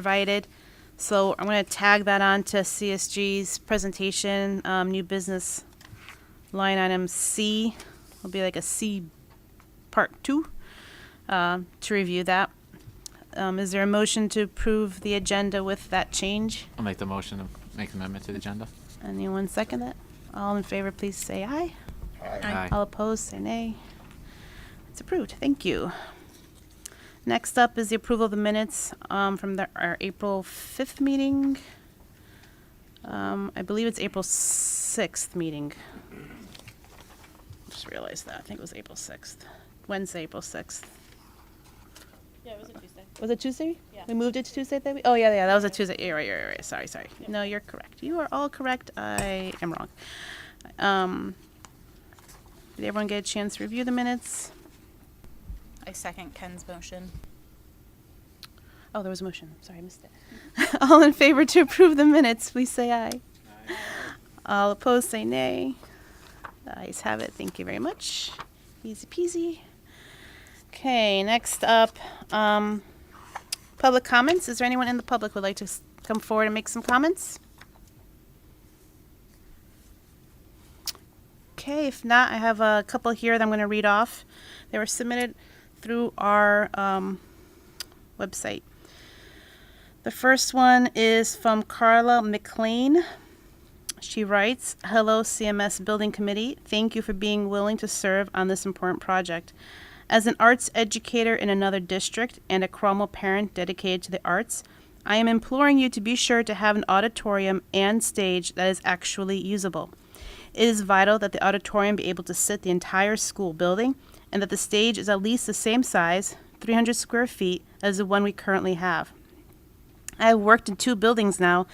provided. So I'm going to tag that on to CSG's presentation, new business line item C. Will be like a C part 2 to review that. Is there a motion to approve the agenda with that change? I'll make the motion to make amendment to the agenda. Anyone second that? All in favor, please say aye. Aye. All opposed, say nay. It's approved. Thank you. Next up is the approval of the minutes from our April 5th meeting. I believe it's April 6th meeting. Just realized that. I think it was April 6th. Wednesday, April 6th. Yeah, it was a Tuesday. Was it Tuesday? Yeah. We moved it to Tuesday that week? Oh, yeah, that was a Tuesday. You're right. Sorry. Yep. No, you're correct. You are all correct. I am wrong. Did everyone get a chance to review the minutes? I second Ken's motion. Oh, there was a motion. Sorry, I missed it. All in favor to approve the minutes, please say aye. All opposed, say nay. The ayes have it. Thank you very much. Easy peasy. Okay, next up, public comments. Is there anyone in the public who would like to come forward and make some comments? Okay, if not, I have a couple here that I'm going to read off. They were submitted through our website. The first one is from Carla McLean. She writes, "Hello, CMS Building Committee. Thank you for being willing to serve on this important project. As an arts educator in another district and a Cromwell parent dedicated to the arts, I am imploring you to be sure to have an auditorium and stage that is actually usable. It is vital that the auditorium be able to sit the entire school building and that the stage is at least the same size, 300 square feet, as the one we currently have. I have worked in 2 buildings now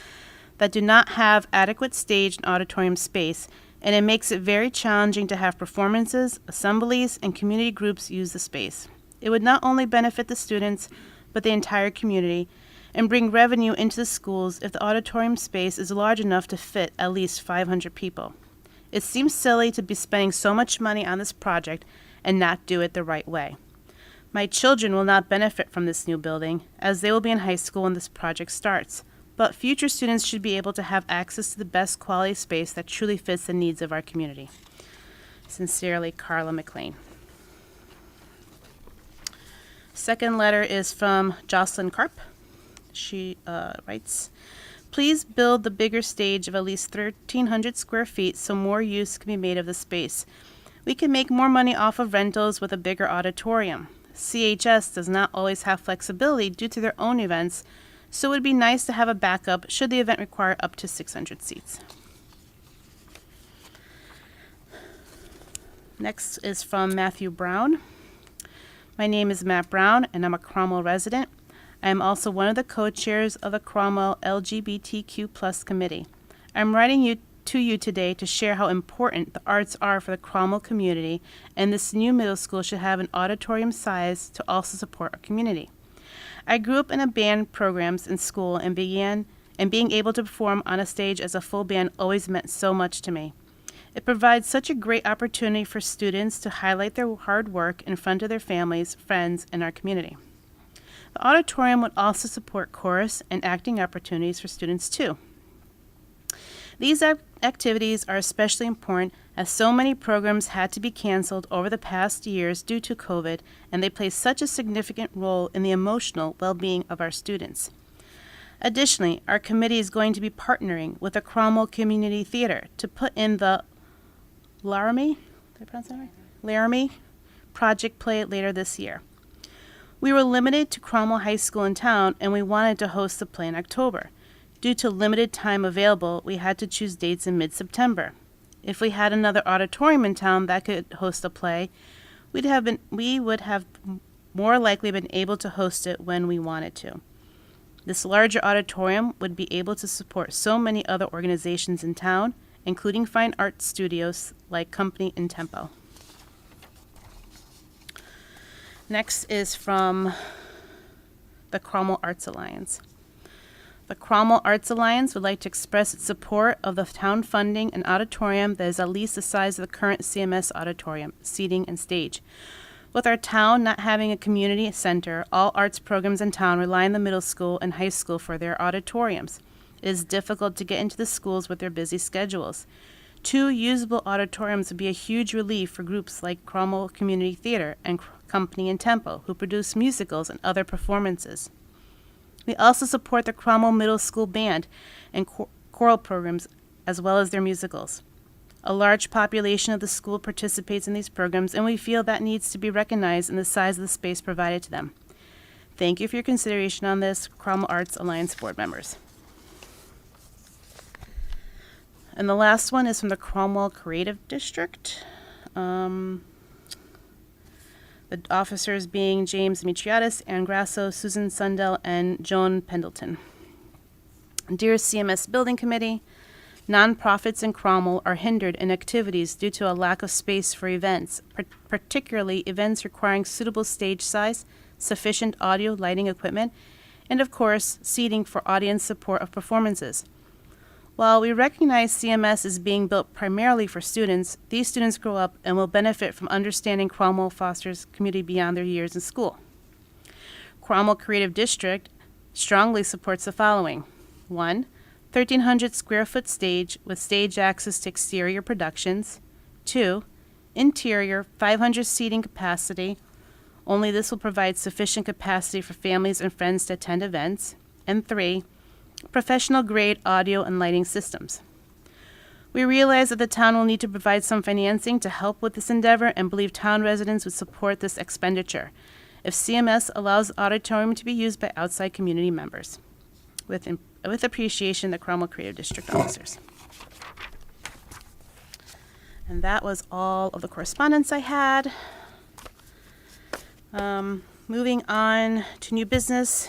that do not have adequate stage and auditorium space, and it makes it very challenging to have performances, assemblies, and community groups use the space. It would not only benefit the students, but the entire community, and bring revenue into the schools if the auditorium space is large enough to fit at least 500 people. It seems silly to be spending so much money on this project and not do it the right way. My children will not benefit from this new building, as they will be in high school when this project starts, but future students should be able to have access to the best quality space that truly fits the needs of our community. Sincerely, Carla McLean." Second letter is from Jocelyn Karp. She writes, "Please build the bigger stage of at least 1,300 square feet so more use can be made of the space. We can make more money off of rentals with a bigger auditorium. CHS does not always have flexibility due to their own events, so it would be nice to have a backup should the event require up to 600 seats." Next is from Matthew Brown. "My name is Matt Brown, and I'm a Cromwell resident. I am also one of the co-chairs of the Cromwell LGBTQ+ committee. I'm writing to you today to share how important the arts are for the Cromwell community, and this new middle school should have an auditorium size to also support our community. I grew up in a band programs in school and being able to perform on a stage as a full band always meant so much to me. It provides such a great opportunity for students to highlight their hard work in front of their families, friends, and our community. The auditorium would also support chorus and acting opportunities for students too. These activities are especially important as so many programs had to be canceled over the past years due to COVID, and they play such a significant role in the emotional well-being of our students. Additionally, our committee is going to be partnering with the Cromwell Community Theater to put in the Laramie, did I pronounce that right? Laramie project play later this year. We were limited to Cromwell High School in town, and we wanted to host the play in October. Due to limited time available, we had to choose dates in mid-September. If we had another auditorium in town that could host a play, we would have more likely been able to host it when we wanted to. This larger auditorium would be able to support so many other organizations in town, including fine art studios like Company and Tempo." Next is from the Cromwell Arts Alliance. "The Cromwell Arts Alliance would like to express its support of the town funding an auditorium that is at least the size of the current CMS auditorium, seating, and stage. With our town not having a community center, all arts programs in town rely on the middle school and high school for their auditoriums. It is difficult to get into the schools with their busy schedules. 2 usable auditoriums would be a huge relief for groups like Cromwell Community Theater and Company and Tempo, who produce musicals and other performances. We also support the Cromwell Middle School Band and choral programs, as well as their musicals. A large population of the school participates in these programs, and we feel that needs to be recognized in the size of the space provided to them. Thank you for your consideration on this, Cromwell Arts Alliance board members. And the last one is from the Cromwell Creative District. The officers being James Mitriadis, Ann Grasso, Susan Sundell, and Joan Pendleton. Dear CMS Building Committee, nonprofits in Cromwell are hindered in activities due to a lack of space for events, particularly events requiring suitable stage size, sufficient audio lighting equipment, and of course, seating for audience support of performances. While we recognize CMS is being built primarily for students, these students grow up and will benefit from understanding Cromwell fosters community beyond their years in school. Cromwell Creative District strongly supports the following. 1, 1,300 square foot stage with stage access to exterior productions. 2, interior 500 seating capacity. Only this will provide sufficient capacity for families and friends to attend events. And 3, professional grade audio and lighting systems. We realize that the town will need to provide some financing to help with this endeavor and believe town residents would support this expenditure if CMS allows the auditorium to be used by outside community members. With appreciation, the Cromwell Creative District officers. And that was all of the correspondence I had. Moving on to new business,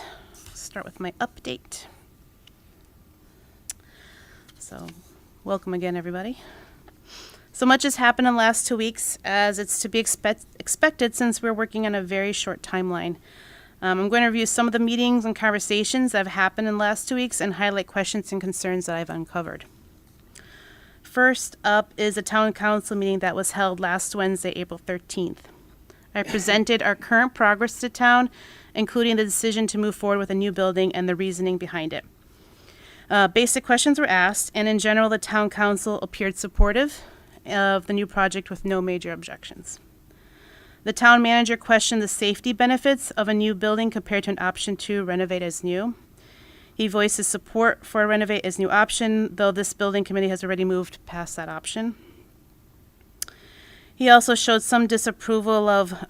start with my update. So, welcome again, everybody. So much has happened in the last 2 weeks, as it's to be expected since we're working on a very short timeline. I'm going to review some of the meetings and conversations that have happened in the last 2 weeks and highlight questions and concerns that I've uncovered. First up is a town council meeting that was held last Wednesday, April 13th. I presented our current progress to town, including the decision to move forward with a new building and the reasoning behind it. Basic questions were asked, and in general, the town council appeared supportive of the new project with no major objections. The town manager questioned the safety benefits of a new building compared to an option 2, renovate as new. He voiced his support for a renovate as new option, though this building committee has already moved past that option. He also showed some disapproval of,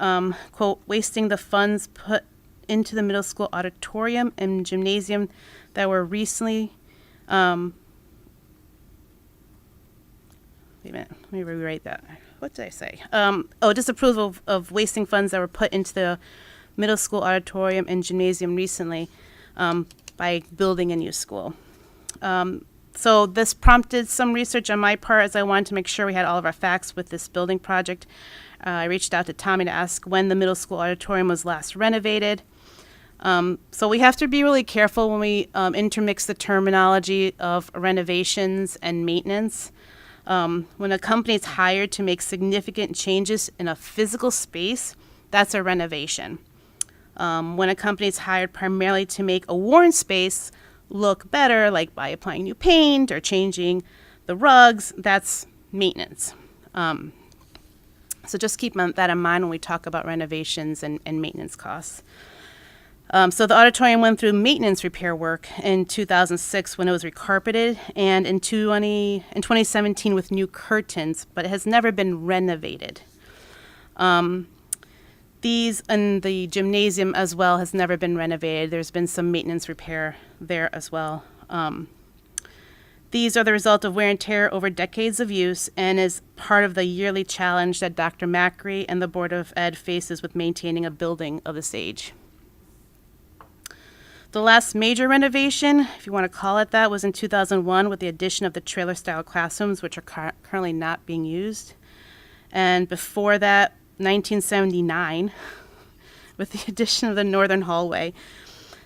quote, wasting the funds put into the middle school auditorium and gymnasium that were recently, wait a minute, let me rewrite that. What did I say? Disapproval of wasting funds that were put into the middle school auditorium and gymnasium recently by building a new school. So this prompted some research on my part, as I wanted to make sure we had all of our facts with this building project. I reached out to Tommy to ask when the middle school auditorium was last renovated. So we have to be really careful when we intermix the terminology of renovations and maintenance. When a company is hired to make significant changes in a physical space, that's a renovation. When a company is hired primarily to make a worn space look better, like by applying new paint or changing the rugs, that's maintenance. So just keep that in mind when we talk about renovations and maintenance costs. So the auditorium went through maintenance repair work in 2006 when it was recarpeted, and in 2017 with new curtains, but it has never been renovated. These and the gymnasium as well has never been renovated. There's been some maintenance repair there as well. These are the result of wear and tear over decades of use and is part of the yearly challenge that Dr. Macri and the Board of Ed faces with maintaining a building of this age. The last major renovation, if you want to call it that, was in 2001 with the addition of the trailer-style classrooms, which are currently not being used. And before that, 1979, with the addition of the northern hallway.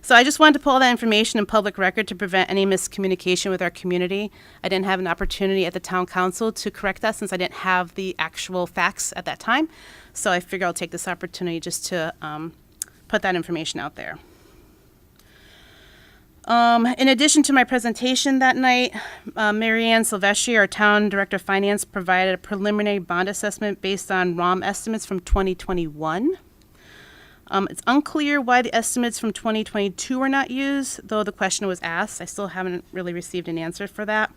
So I just wanted to pull that information in public record to prevent any miscommunication with our community. I didn't have an opportunity at the town council to correct that since I didn't have the actual facts at that time. So I figure I'll take this opportunity just to put that information out there. In addition to my presentation that night, Mary Ann Silvestri, our town director of finance, provided a preliminary bond assessment based on ROM estimates from 2021. It's unclear why the estimates from 2022 were not used, though the question was asked. I still haven't really received an answer for that.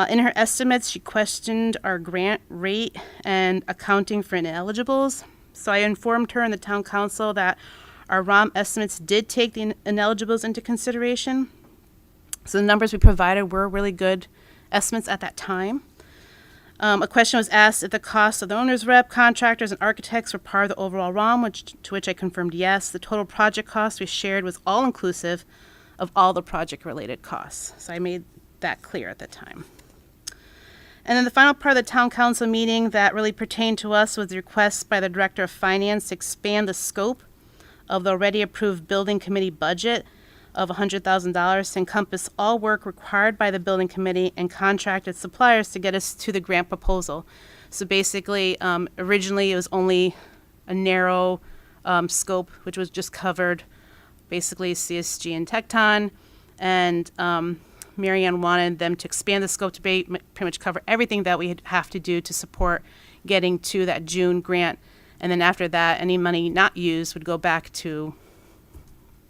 In her estimates, she questioned our grant rate and accounting for ineligibles. So I informed her and the town council that our ROM estimates did take the ineligibles into consideration. So the numbers we provided were really good estimates at that time. A question was asked if the cost of the owner's rep, contractors, and architects were part of the overall ROM, to which I confirmed yes. The total project cost we shared was all inclusive of all the project-related costs. So I made that clear at the time. And then the final part of the town council meeting that really pertained to us was the request by the director of finance to expand the scope of the already approved building committee budget of $100,000 to encompass all work required by the building committee and contracted suppliers to get us to the grant proposal. So basically, originally it was only a narrow scope, which was just covered basically CSG and Tecton, and Mary Ann wanted them to expand the scope to pretty much cover everything that we have to do to support getting to that June grant. And then after that, any money not used would go back to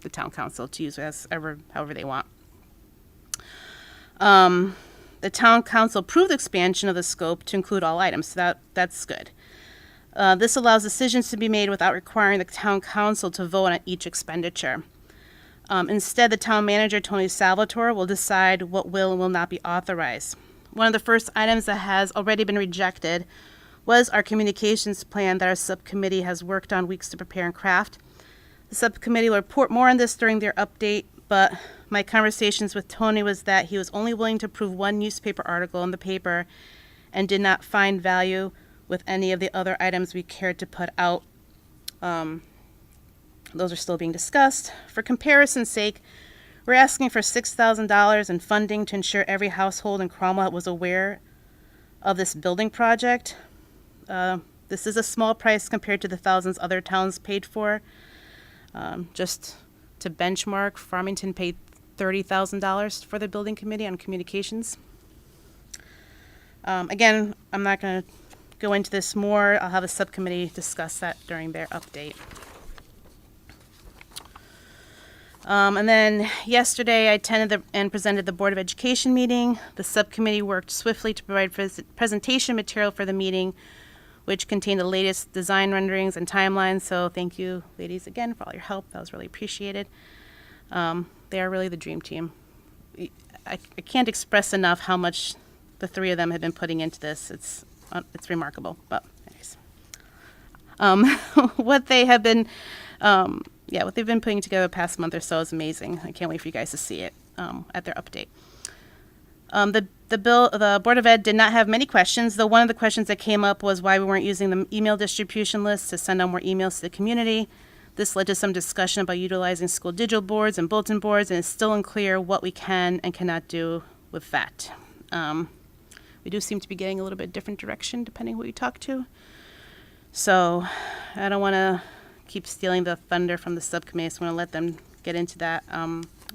the town council to use however they want. The town council approved the expansion of the scope to include all items, so that's good. This allows decisions to be made without requiring the town council to vote on each expenditure. Instead, the town manager, Tony Salvatore, will decide what will and will not be authorized. One of the first items that has already been rejected was our communications plan that our subcommittee has worked on weeks to prepare and craft. The subcommittee will report more on this during their update, but my conversations with Tony was that he was only willing to approve one newspaper article in the paper and did not find value with any of the other items we cared to put out. Those are still being discussed. For comparison's sake, we're asking for $6,000 in funding to ensure every household in Cromwell was aware of this building project. This is a small price compared to the thousands other towns paid for. Just to benchmark, Farmington paid $30,000 for the building committee on communications. Again, I'm not going to go into this more. I'll have a subcommittee discuss that during their update. And then yesterday I attended and presented the Board of Education meeting. The subcommittee worked swiftly to provide presentation material for the meeting, which contained the latest design renderings and timelines. So thank you, ladies, again, for all your help. That was really appreciated. They are really the dream team. I can't express enough how much the three of them have been putting into this. It's remarkable. But anyways, what they have been, what they've been putting together the past month or so is amazing. I can't wait for you guys to see it at their update. The Board of Ed did not have many questions, though one of the questions that came up was why we weren't using the email distribution list to send out more emails to the community. This led to some discussion about utilizing school digital boards and bulletin boards, and it's still unclear what we can and cannot do with that. We do seem to be getting a little bit different direction depending who you talk to. So I don't want to keep stealing the thunder from the subcommittee, so I'm going to let them get into that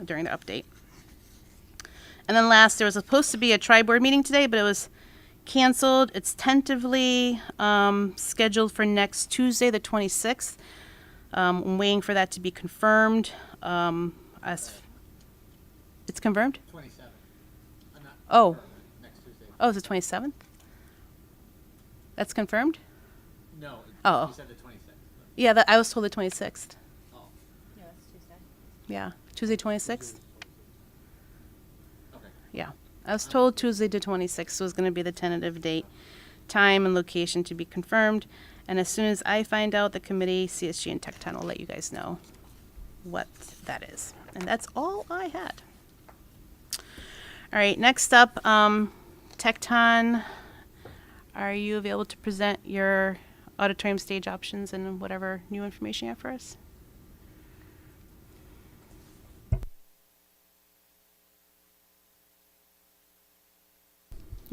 during the update. And then last, there was supposed to be a tri-board meeting today, but it was canceled. It's tentatively scheduled for next Tuesday, the 26th. I'm waiting for that to be confirmed. It's confirmed? 27. Oh. Next Tuesday. Oh, is it 27th? That's confirmed? No. Oh. You said the 26th. Yeah, I was told the 26th. Oh. Yeah, that's Tuesday. Yeah, Tuesday 26th? Okay. Yeah, I was told Tuesday the 26th was going to be the tentative date, time, and location to be confirmed. And as soon as I find out, the committee, CSG, and Tecton will let you guys know what that is. And that's all I had. All right, next up, Tecton, are you available to present your auditorium stage options and whatever new information you have for us?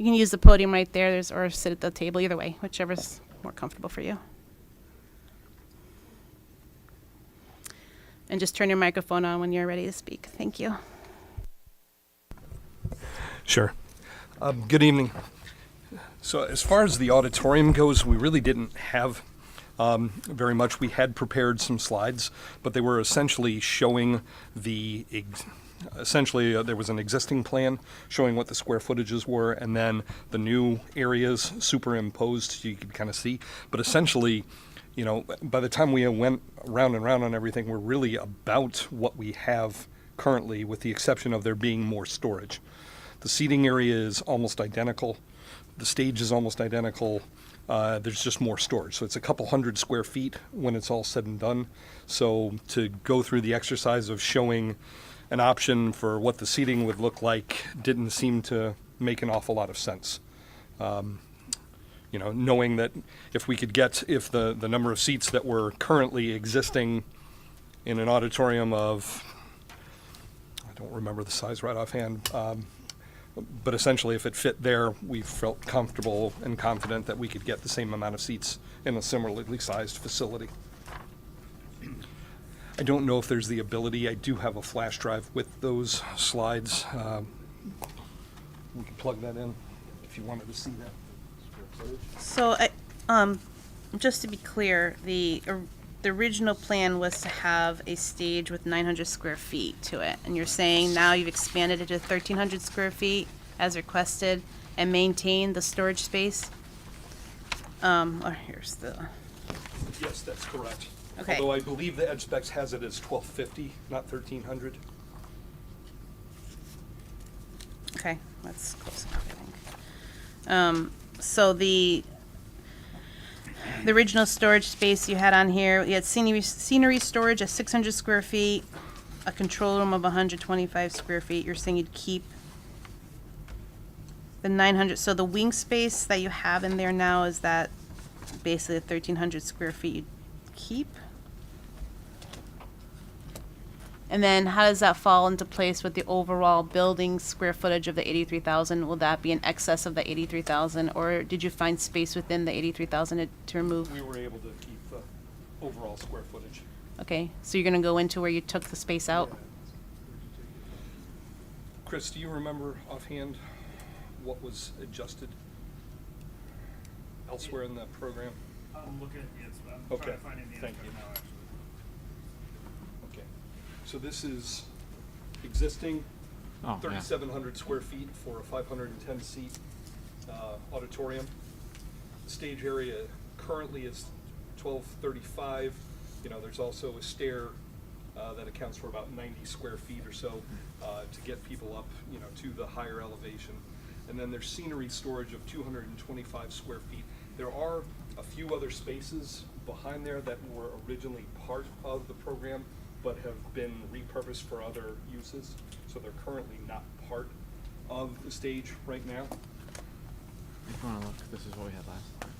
You can use the podium right there, or sit at the table, either way, whichever's more comfortable for you. And just turn your microphone on when you're ready to speak. Thank you. Sure. Good evening. So as far as the auditorium goes, we really didn't have very much. We had prepared some slides, but they were essentially showing there was an existing plan showing what the square footages were, and then the new areas superimposed so you could kind of see. But essentially, you know, by the time we went round and round on everything, we're really about what we have currently, with the exception of there being more storage. The seating area is almost identical. The stage is almost identical. There's just more storage. So it's a couple hundred square feet when it's all said and done. So to go through the exercise of showing an option for what the seating would look like didn't seem to make an awful lot of sense. You know, knowing that if the number of seats that were currently existing in an auditorium of, I don't remember the size right offhand, but essentially if it fit there, we felt comfortable and confident that we could get the same amount of seats in a similarly sized facility. I don't know if there's the ability. I do have a flash drive with those slides. We could plug that in if you wanted to see that. So, just to be clear, the original plan was to have a stage with 900 square feet to it, and you're saying now you've expanded it to 1,300 square feet as requested and maintained the storage space? Here's the... Yes, that's correct. Okay. Although I believe the Ed Specs has it as 1,250, not 1,300. Okay, that's close enough, I think. So the original storage space you had on here, you had scenery storage at 600 square feet, a control room of 125 square feet. You're saying you'd keep the 900, so the wing space that you have in there now, is that basically 1,300 square feet you'd keep? And then how does that fall into place with the overall building square footage of the 83,000? Will that be in excess of the 83,000, or did you find space within the 83,000 to remove? We were able to keep the overall square footage. Okay, so you're gonna go into where you took the space out? Chris, do you remember offhand what was adjusted elsewhere in the program? I'm looking at the, I'm Okay, trying to find the thank answer you. now, actually. Okay. So this is existing, Oh, yeah. 3,700 square feet for a 510 seat auditorium. The stage area currently is 1,235. You know, there's also a stair that accounts for about 90 square feet or so to get people up, you know, to the higher elevation. And then there's scenery storage of 225 square feet. There are a few other spaces behind there that were originally part of the program, but have been repurposed for other uses. So they're currently not part of the stage right now. If you want to look, this is what we had last time.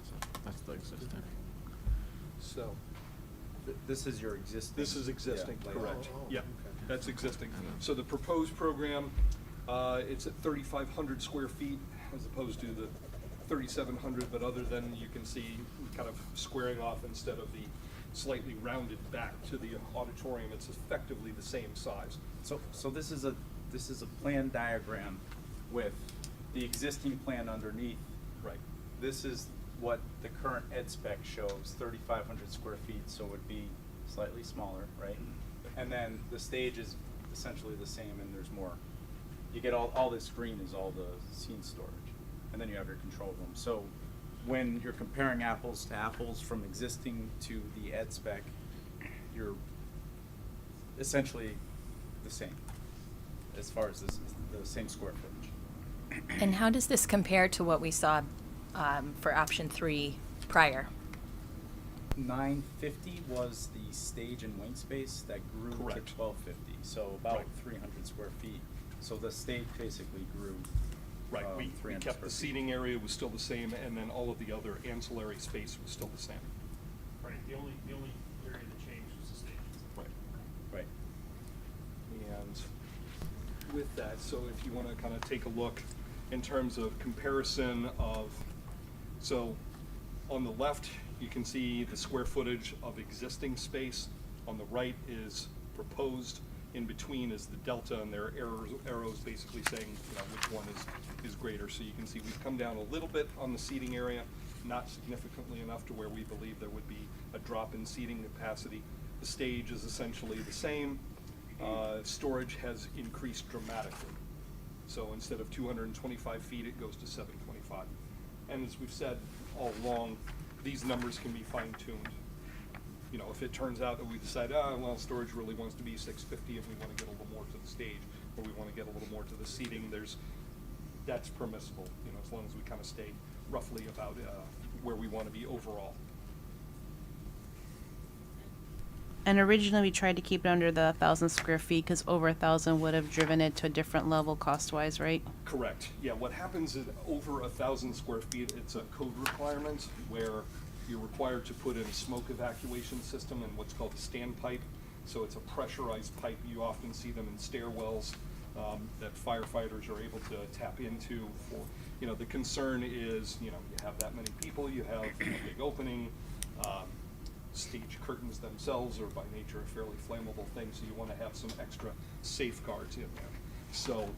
So that's the existing. So This is your existing? this is existing, Yeah, correct? layout. Yeah, that's existing. So the proposed program, it's at 3,500 square feet as opposed to the 3,700, but other than you can see kind of squaring off instead of the slightly rounded back to the auditorium, it's effectively the same size. So this is a plan diagram with the existing plan underneath. Right. This is what the current ed spec shows, 3,500 square feet, so it would be slightly smaller, right? And then the stage is essentially the same, and there's more. You get all this green is all the scene storage, and then you have your control room. So when you're comparing apples to apples from existing to the ed spec, you're essentially the same as far as the same square footage. And how does this compare to what we saw for option 3 prior? 950 was the stage and wing space that grew Correct. to 1250, so about Right. 300 square feet. So the stage basically grew. Right, we 300 kept square the feet. seating area was still the same, and then all of the other ancillary space was still the same. Right, the only area that changed was the stage. Right. Right. And with that, so if you want to kind of take a look, in terms of comparison of, so on the left, you can see the square footage of existing space. On the right is proposed. In between is the delta, and there are arrows basically saying, you know, which one is greater. So you can see we've come down a little bit on the seating area, not significantly enough to where we believe there would be a drop in seating capacity. The stage is essentially the same. Storage has increased dramatically. So instead of 225 feet, it goes to 725. And as we've said all along, these numbers can be fine-tuned. You know, if it turns out that we decide, well, storage really wants to be 650 and we want to get a little more to the stage, or we want to get a little more to the seating, that's permissible, you know, as long as we kind of stay roughly about where we want to be overall. And originally, we tried to keep it under the 1,000 square feet, because over 1,000 would have driven it to a different level cost-wise, right? Correct. Yeah, what happens is over 1,000 square feet, it's a code requirement where you're required to put in a smoke evacuation system and what's called a standpipe. So it's a pressurized pipe. You often see them in stairwells that firefighters are able to tap into for, you know, the concern is, you know, you have that many people, you have a big opening, stage curtains themselves are by nature a fairly flammable thing, so you want to have some extra safeguards in there. So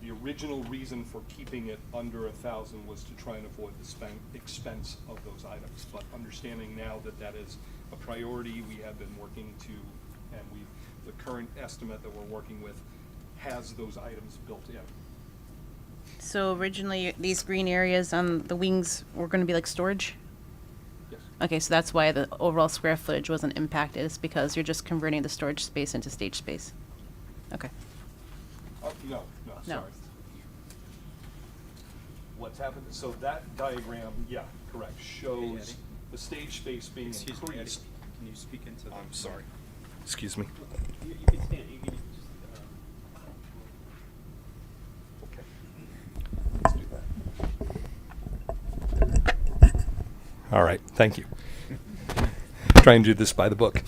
the original reason for keeping it under 1,000 was to try and avoid the expense of those items. But understanding now that that is a priority, we have been working to, and the current estimate that we're working with has those items built in. So originally, these green areas on the wings were going to be like storage? Yes. Okay, so that's why the overall square footage wasn't impacted, is because you're just converting the storage space into stage space. Okay. No, sorry. What's happened, so that diagram, yeah, correct, shows the stage space being Excuse me, Eddie, increased. can you speak into the? I'm sorry. Excuse me. You can stand, you can Okay. Let's do that. All right, thank you. Try and do this by the book.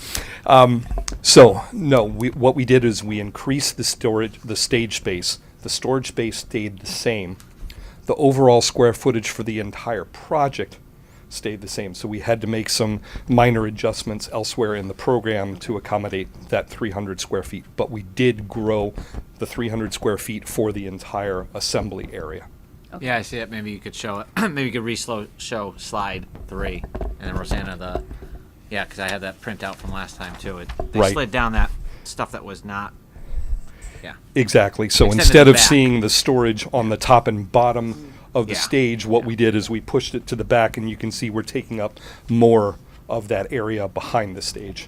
So, no, what we did is we increased the stage space. The storage space stayed the same. The overall square footage for the entire project stayed the same. So we had to make some minor adjustments elsewhere in the program to accommodate that 300 square feet. But we did grow the 300 square feet for the entire assembly area. Okay. Yeah, I see it. Maybe you could show it. Maybe you could show slide 3, and then Rosanna yeah, because I had that printout from last time too. They Right. slid down that stuff that was not. Yeah. Exactly. So Extended instead the of back. seeing the storage on the top and bottom of the Yeah. stage, what we did is we pushed it to the back, and you can see we're taking up more of that area behind the stage,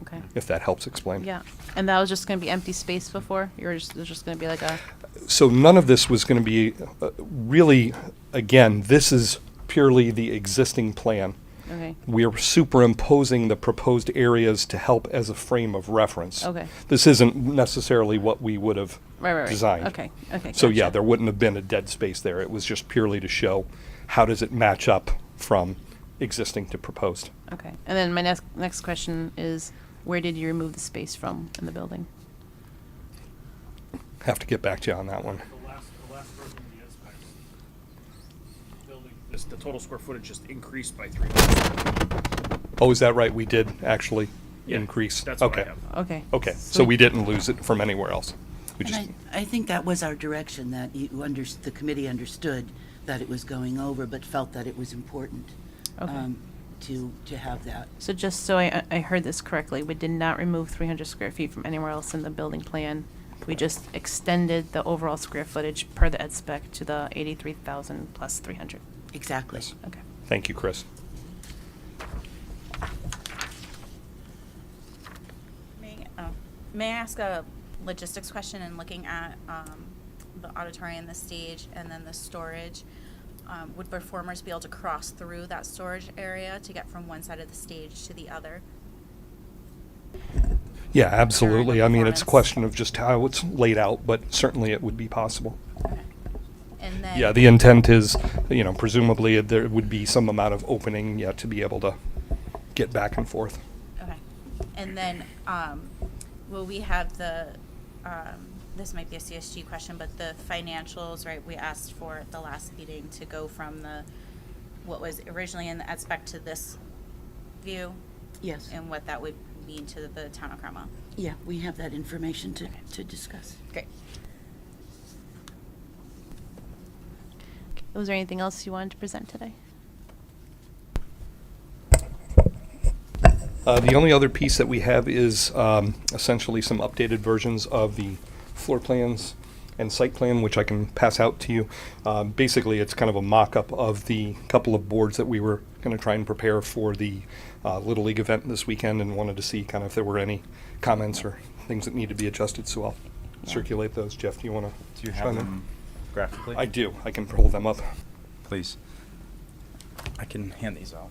Okay. if that helps explain. Yeah. And that was just going to be empty space before? It was just going to be like a... So none of this was going to be really, again, this is purely the existing plan. Okay. We're superimposing the proposed areas to help as a frame of reference. Okay. This isn't necessarily what we would have Right. designed. Okay. So yeah, gotcha. there wouldn't have been a dead space there. It was just purely to show how does it match up from existing to proposed. Okay. And then my next question is, where did you remove the space from in the building? Have to get back to you on that one. the last version of the ed specs. Building, the total square footage just increased by 300. Oh, is that right? We did actually Yeah, increase. that's what I Okay. have. Okay. Okay, so we didn't lose it from anywhere else. We just, And I think that was our direction, that the committee understood that it was going over, but felt that it was important Okay. to have that. So just so I heard this correctly, we did not remove 300 square feet from anywhere else in the building plan. We just extended the overall square footage per the ed spec to the 83,000 plus 300. Exactly. Okay. thank you, Chris. May I ask a logistics question in looking at the auditorium, the stage, and then the storage? Would performers be able to cross through that storage area to get from one side of the stage to the other? Yeah, absolutely. I mean, it's a performance. question of just how it's laid out, but certainly it would be possible. Okay. And then Yeah, the intent is, you know, presumably there would be some amount of opening, yeah, to be able to get back and forth. Okay. And then will we have the this might be a CSG question, but the financials, right, we asked for at the last meeting to go from what was originally in the ed spec to this view, Yes. and what that would mean to the town of Cromwell. Yeah, we have that information to discuss. Great. Was there anything else you wanted to present today? The only other piece that we have is essentially some updated versions of the floor plans and site plan, which I can pass out to you. Basically, it's kind of a mock-up of the couple of boards that we were going to try and prepare for the Little League event this weekend, and wanted to see kind of if there were any comments or things that need to be adjusted, so I'll circulate those. Jeff, do you want to Do you have them graphically? I do. I can hold them up. Please. I can hand these out.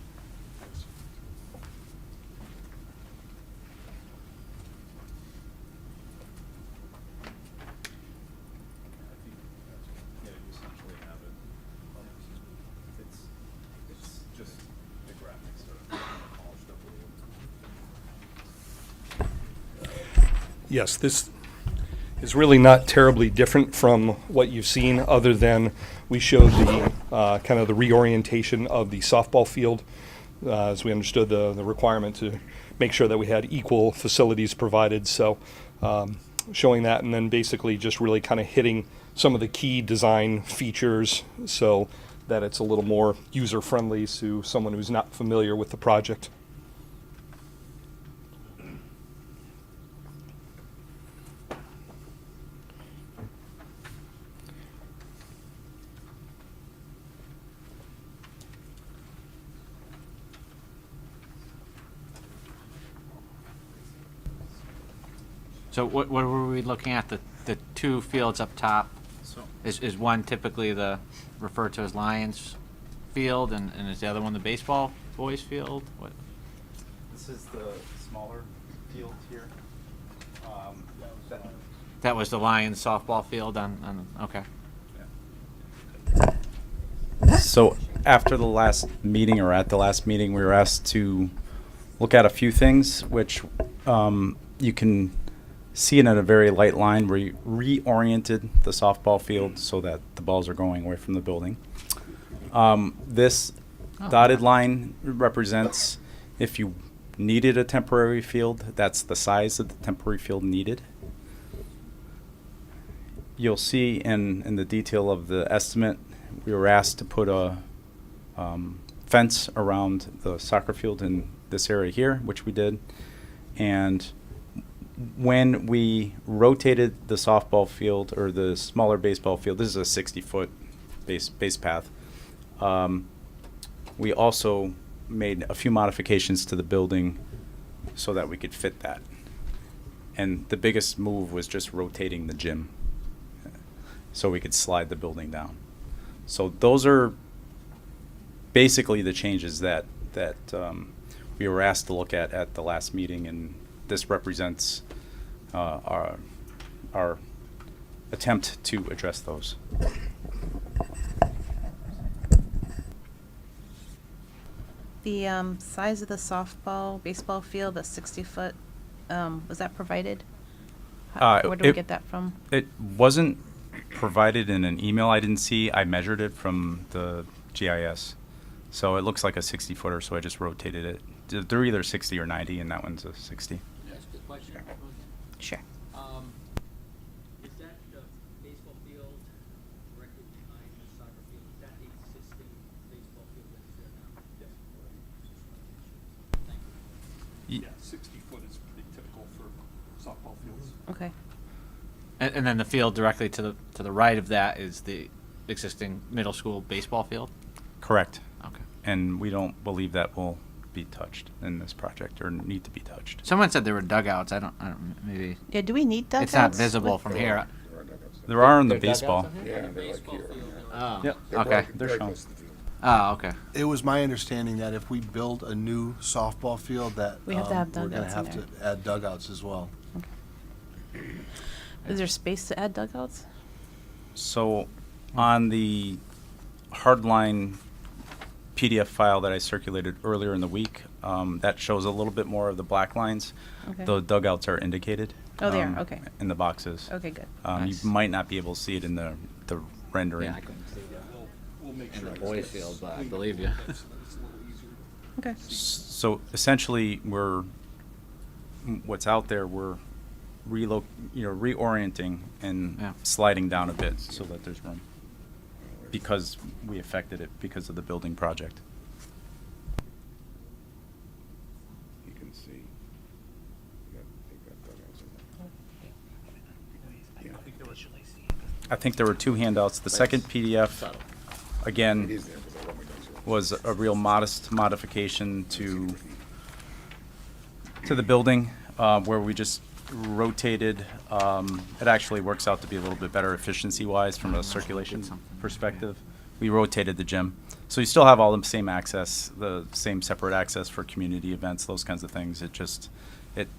Yes, this is really not terribly different from what you've seen, other than we showed the kind of the reorientation of the softball field, as we understood the requirement to make sure that we had equal facilities provided. So showing that, and then basically just really kind of hitting some of the key design features so that it's a little more user-friendly to someone who's not familiar with the project. So what were we looking at? The two fields up top? So Is one typically referred to as Lions Field, and is the other one the baseball boys field? What? this is the smaller field here. That was the Lions softball field on okay. So after the last meeting, or at the last meeting, we were asked to look at a few things, which you can see it in a very light line. We reoriented the softball field so that the balls are going away from the building. This dotted line represents if you needed a temporary field, that's the size of the temporary field needed. You'll see in the detail of the estimate, we were asked to put a fence around the soccer field in this area here, which we did. And when we rotated the softball field, or the smaller baseball field, this is a 60-foot base path. We also made a few modifications to the building so that we could fit that. And the biggest move was just rotating the gym so we could slide the building down. So those are basically the changes that we were asked to look at the last meeting, and this represents our attempt to address those. The size of the softball, baseball field, the 60-foot, was that provided? Where did we get that from? It wasn't provided in an email I didn't see. I measured it from the GIS. So it looks like a 60-footer, so I just rotated it. They're either 60 or 90, and that one's a 60. That's a good question. Sure. Is that the baseball field directly behind the soccer field? Is that the existing baseball field that's there now? Yes. Thank you. Yeah, 60 foot is pretty typical for softball fields. Okay. And then the field directly to the right of that is the existing middle school baseball field? Correct. Okay. And we don't believe that will be touched in this project, or need to be touched. Someone said there were dugouts. I don't maybe Yeah, do we need dugouts? it's not visible with- from here. There are in the There are dugouts baseball. on here? The baseball field, Oh, Yep. okay. They're shown. Oh, okay. It was my understanding that if we build a new softball field, that We have to have we're gonna dugouts in have there. to add dugouts as well. Is there space to add dugouts? So on the hardline PDF file that I circulated earlier in the week, that shows a little bit more of the black lines. Okay. The dugouts are indicated. Oh, they are, okay. In the boxes. Okay, good. Nice. You might not be able to see it in the rendering. Yeah, I couldn't see that. In the boys' field, but I believe you. Okay. So essentially, what's out there, we're reorienting and Yeah. sliding down a bit so that there's room. Because we affected it because of the building project. You can see. I think there were two handouts. The second PDF, again, was a real modest modification to the building, where we just rotated. It actually works out to be a little bit better efficiency-wise from a circulation perspective. We rotated the gym. So you still have all the same access, the same separate access for community events, those kinds of things. It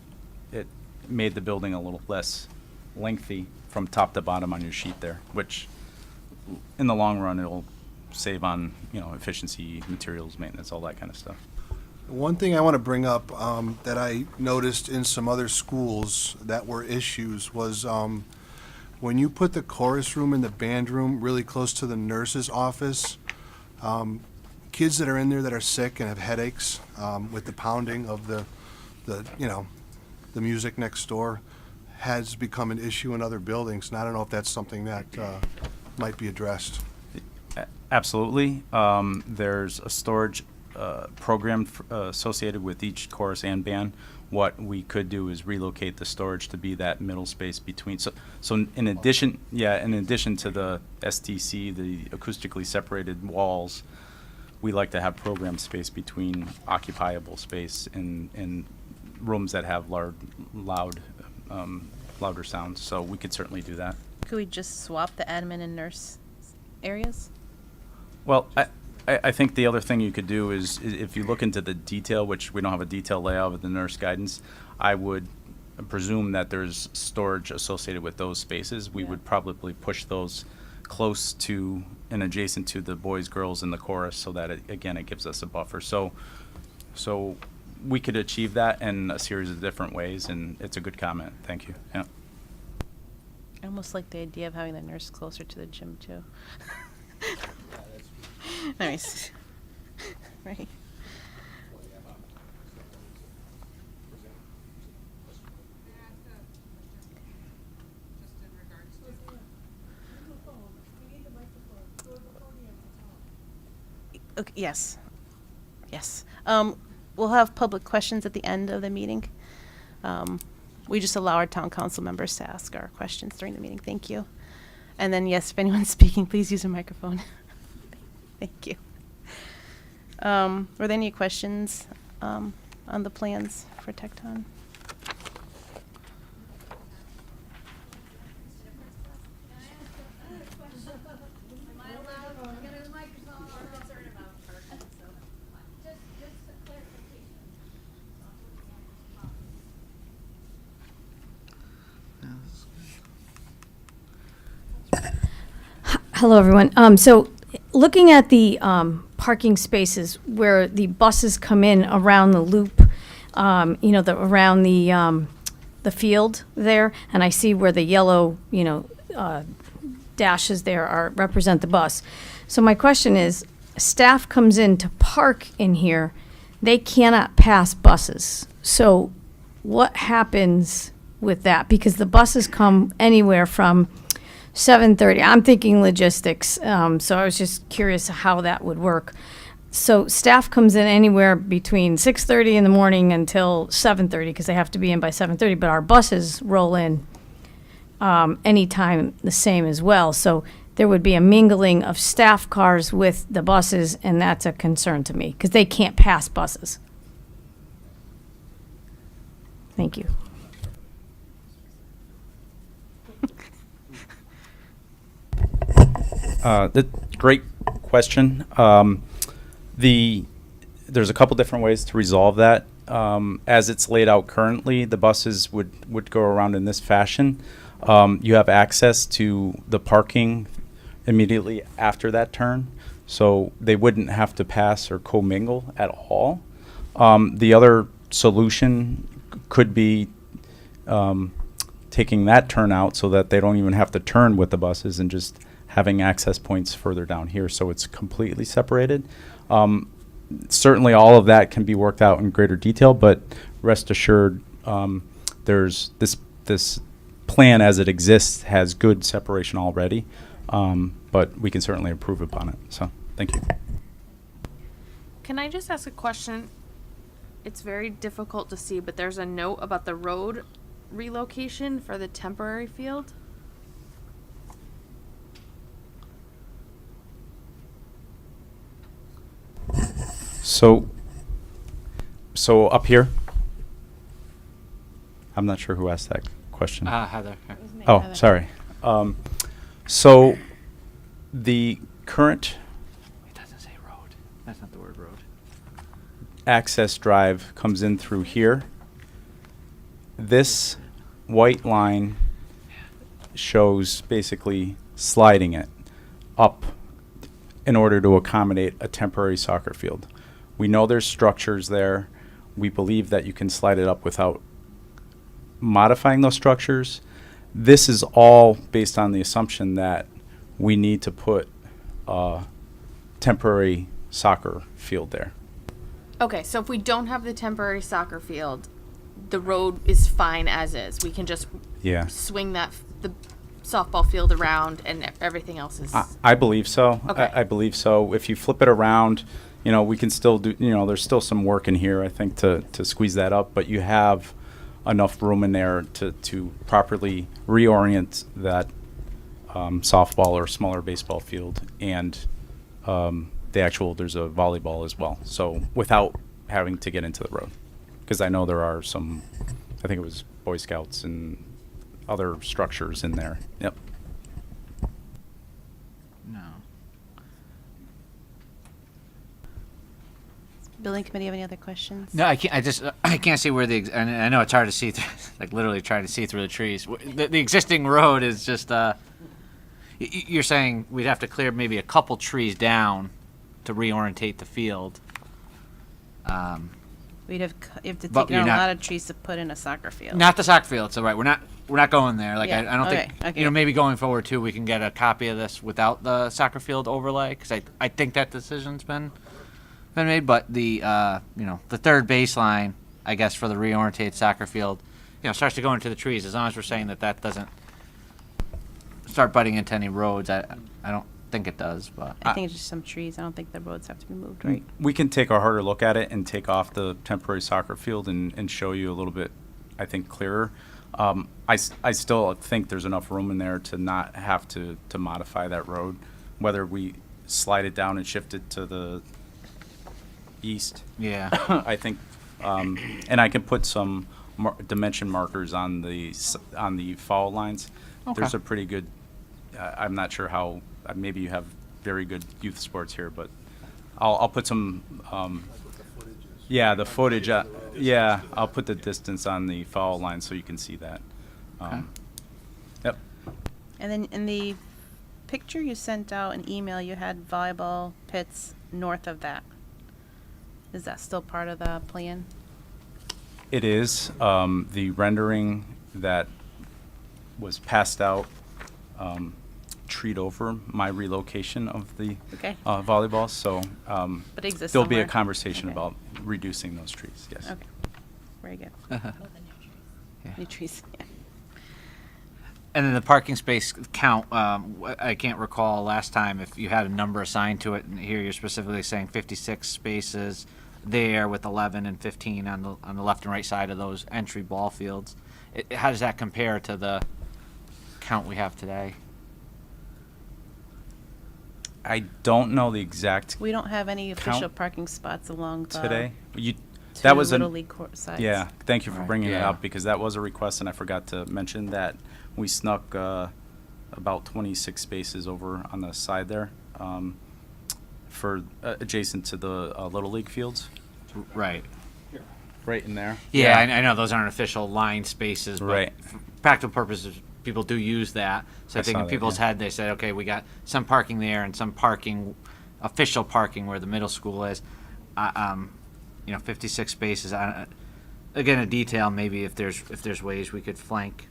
made the building a little less lengthy from top to bottom on your sheet there, which in the long run, it'll save on, efficiency, materials, maintenance, all that kind of stuff. One thing I want to bring up that I noticed in some other schools that were issues was when you put the chorus room and the band room really close to the nurse's office, kids that are in there that are sick and have headaches with the pounding of the music next door has become an issue in other buildings. And I don't know if that's something that might be addressed. Absolutely. There's a storage program associated with each chorus and band. What we could do is relocate the storage to be that middle space between. So in addition to the STC, the acoustically separated walls, we like to have program space between occupiable space and rooms that have louder sounds. So we could certainly do that. Could we just swap the admin and nurse areas? Well, I think the other thing you could do is if you look into the detail, which we don't have a detailed layout of the nurse guidance, I would presume that there's storage associated with those spaces. We would probably push those close to and adjacent to the boys, girls, and the chorus so that, it gives us a buffer. So we could achieve that in a series of different ways, and it's a good comment. Thank you. Yeah. I almost like the idea of having the nurse closer to the gym, too. Nice. Right. Okay, yes. Yes. We'll have public questions at the end of the meeting. We just allow our town council members to ask our questions during the meeting. Thank you. And then, yes, if anyone's speaking, please use a microphone. Thank you. Were there any questions on the plans for Tecton? Hello, everyone. So looking at the parking spaces where the buses come in around the loop, around the field there, and I see where the yellow, dashes there represent the bus. So my question is, staff comes in to park in here, they cannot pass buses. So what happens with that? Because the buses come anywhere from 7:30. I'm thinking logistics, so I was just curious how that would work. So staff comes in anywhere between 6:30 in the morning until 7:30 because they have to be in by 7:30, but our buses roll in anytime the same as well. So there would be a mingling of staff cars with the buses, and that's a concern to me because they can't pass buses. Thank you. Great question. There's a couple different ways to resolve that. As it's laid out currently, the buses would go around in this fashion. You have access to the parking immediately after that turn, so they wouldn't have to pass or commingle at all. The other solution could be taking that turn out so that they don't even have to turn with the buses and just having access points further down here, so it's completely separated. Certainly all of that can be worked out in greater detail, but rest assured, there's this plan as it exists has good separation already, but we can certainly improve upon it. So thank you. Can I just ask a question? It's very difficult to see, but there's a note about the road relocation for the temporary field. So up here, I'm not sure who asked that question. Heather. Oh, sorry. So the current It doesn't say road. That's not the word road. access drive comes in through here. This white line shows basically sliding it up in order to accommodate a temporary soccer field. We know there's structures there. We believe that you can slide it up without modifying those structures. This is all based on the assumption that we need to put a temporary soccer field there. Okay, so if we don't have the temporary soccer field, the road is fine as is. We can just Yeah. swing the softball field around, and everything else is. I believe so. Okay. I believe so. If you flip it around, we can still do, there's still some work in here, I think, to squeeze that up, but you have enough room in there to properly reorient that softball or smaller baseball field, and there's a volleyball as well. So without having to get into the road, because I know there are some, I think it was Boy Scouts and other structures in there. Yep. No. Building committee have any other questions? No, I can't. I can't see where and I know it's hard to see through, like literally trying to see through the trees. The existing road is just. You're saying we'd have to clear maybe a couple trees down to reorientate the field. You have to But take down you're a not- lot of trees to put in a soccer field. Not the soccer field. So right, we're not going there. Like Yeah, I don't okay, think okay. maybe going forward too, we can get a copy of this without the soccer field overlay, because I think that decision's been made. But the the third baseline, I guess, for the reorientated soccer field, starts to go into the trees. As long as we're saying that doesn't start butting into any roads, I don't think it does. But I think it's just some trees. I don't think the roads have to be moved, right? We can take a harder look at it and take off the temporary soccer field and show you a little bit, I think, clearer. I still think there's enough room in there to not have to modify that road, whether we slide it down and shift it to the east. yeah. I think, and I can put some dimension markers on the foul lines. Okay. There's a pretty good, I'm not sure how, maybe you have very good youth sports here, but I'll put some, the footage, I'll put the distance on the foul line so you can see that. Yep. And then in the picture you sent out, an email, you had volleyball pits north of that. Is that still part of the plan? It is. The rendering that was passed out treat over my relocation of the Okay. volleyball, so But it exists there'll be a somewhere? conversation Okay. about reducing those trees, yes. Okay, very good. Yeah. New trees, yeah. And then the parking space count, I can't recall last time if you had a number assigned to it, and here you're specifically saying 56 spaces there with 11 and 15 on the left and right side of those entry ball fields. How does that compare to the count we have today? I don't know the exact We don't have any official Count parking spots along the today. two That was Little an, League court sides. yeah, thank you for Right. bringing it Yeah. up, because that was a request and I forgot to mention that we snuck about 26 spaces over on the side there for adjacent to the Little League fields. Right. Right in there. Yeah, I know those aren't official line spaces, but Right. for practical purposes, people do use that. So I I think saw in that, people's yeah. head, they said, okay, we got some parking there and some parking, official parking where the middle school is. 56 spaces. Again, a detail, maybe if there's ways we could flank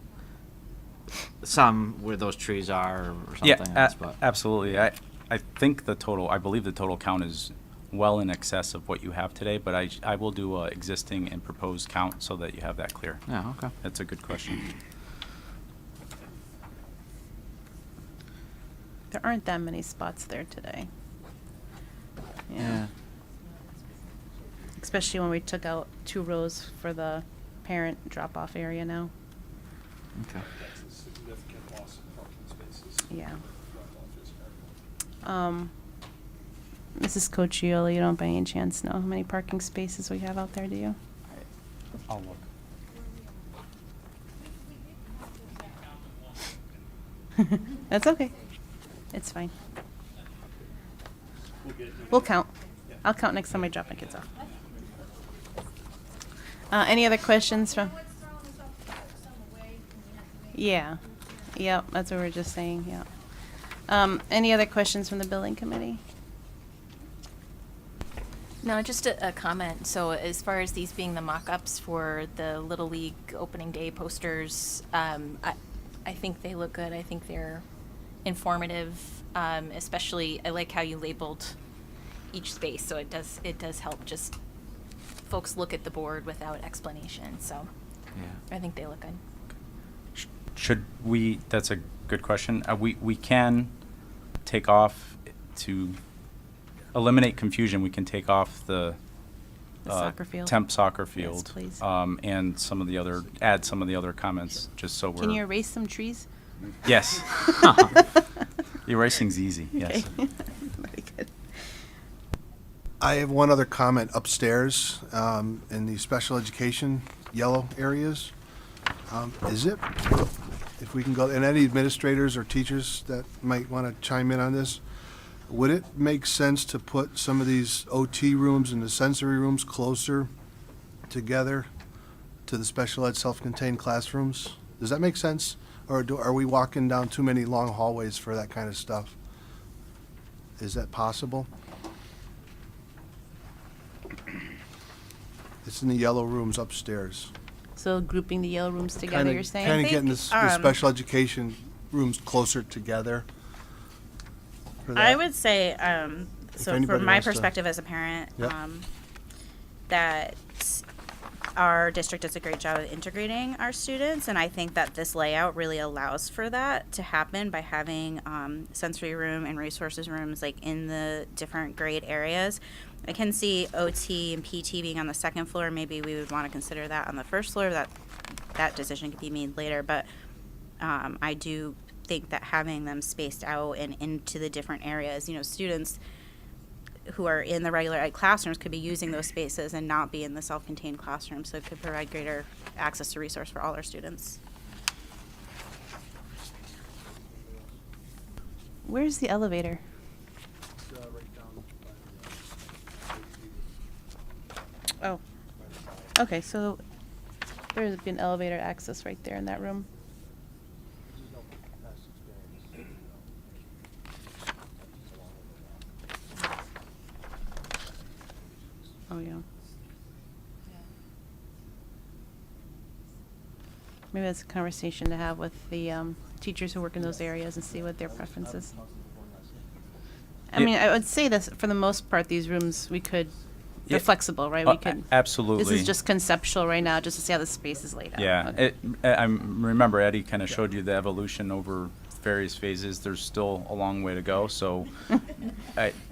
some where those trees are or something Yeah, else, but absolutely. I think I believe the total count is well in excess of what you have today, but I will do a existing and proposed count so that you have that clear. yeah, okay. That's a good question. There aren't that many spots there today. Yeah. Especially when we took out 2 rows for the parent drop-off area now. Okay. That's a significant loss of parking spaces. Yeah. Drop-off is Mrs. Cochiola, you don't by any chance know how many parking spaces we have out there, do you? I'll look. That's okay. It's fine. We'll count. I'll count next time I drop my kids off. Any other questions from? Yeah. Yep, that's what we were just saying, yeah. Any other questions from the building committee? No, just a comment. So as far as these being the mock-ups for the Little League opening day posters, I think they look good. I think they're informative. Especially, I like how you labeled each space. So it does help just folks look at the board without explanation. So Yeah. I think they look good. Should we, that's a good question. We can take off to eliminate confusion. We can take off the The soccer field? temp soccer Yes, field. please. And add some of the other comments, just so we're. Can you erase some trees? Yes. Erasing's easy, yes. Okay. Very good. I have one other comment upstairs in the special education yellow areas. Is it, if we can go, and any administrators or teachers that might want to chime in on this, would it make sense to put some of these OT rooms and the sensory rooms closer together to the special ed self-contained classrooms? Does that make sense? Or are we walking down too many long hallways for that kind of stuff? Is that possible? It's in the yellow rooms upstairs. So grouping the yellow rooms together, you're saying? Kind of think, getting the special education rooms closer together. for I that. would say, so anybody from my wants to- perspective as a parent, Yep. that our district does a great job of integrating our students, and I think that this layout really allows for that to happen by having sensory room and resources rooms like in the different grade areas. I can see OT and PT being on the second floor. Maybe we would want to consider that on the first floor. That decision could be made later, but I do think that having them spaced out and into the different areas, students who are in the regular ed classrooms could be using those spaces and not be in the self-contained classroom, so it could provide greater access to resource for all our students. Where's the elevator? Oh. Okay, so there's been elevator access right there in that room. Oh, yeah. Maybe that's a conversation to have with the teachers who work in those areas and see what their preference is. I Yeah. mean, I would say this, for the most part, these rooms, they're Yeah. flexible, right? We could. Absolutely. This is just conceptual right now, just to see how the space is laid out. Yeah, Okay. I remember Eddie kind of showed you the evolution over various phases. There's still a long way to go, so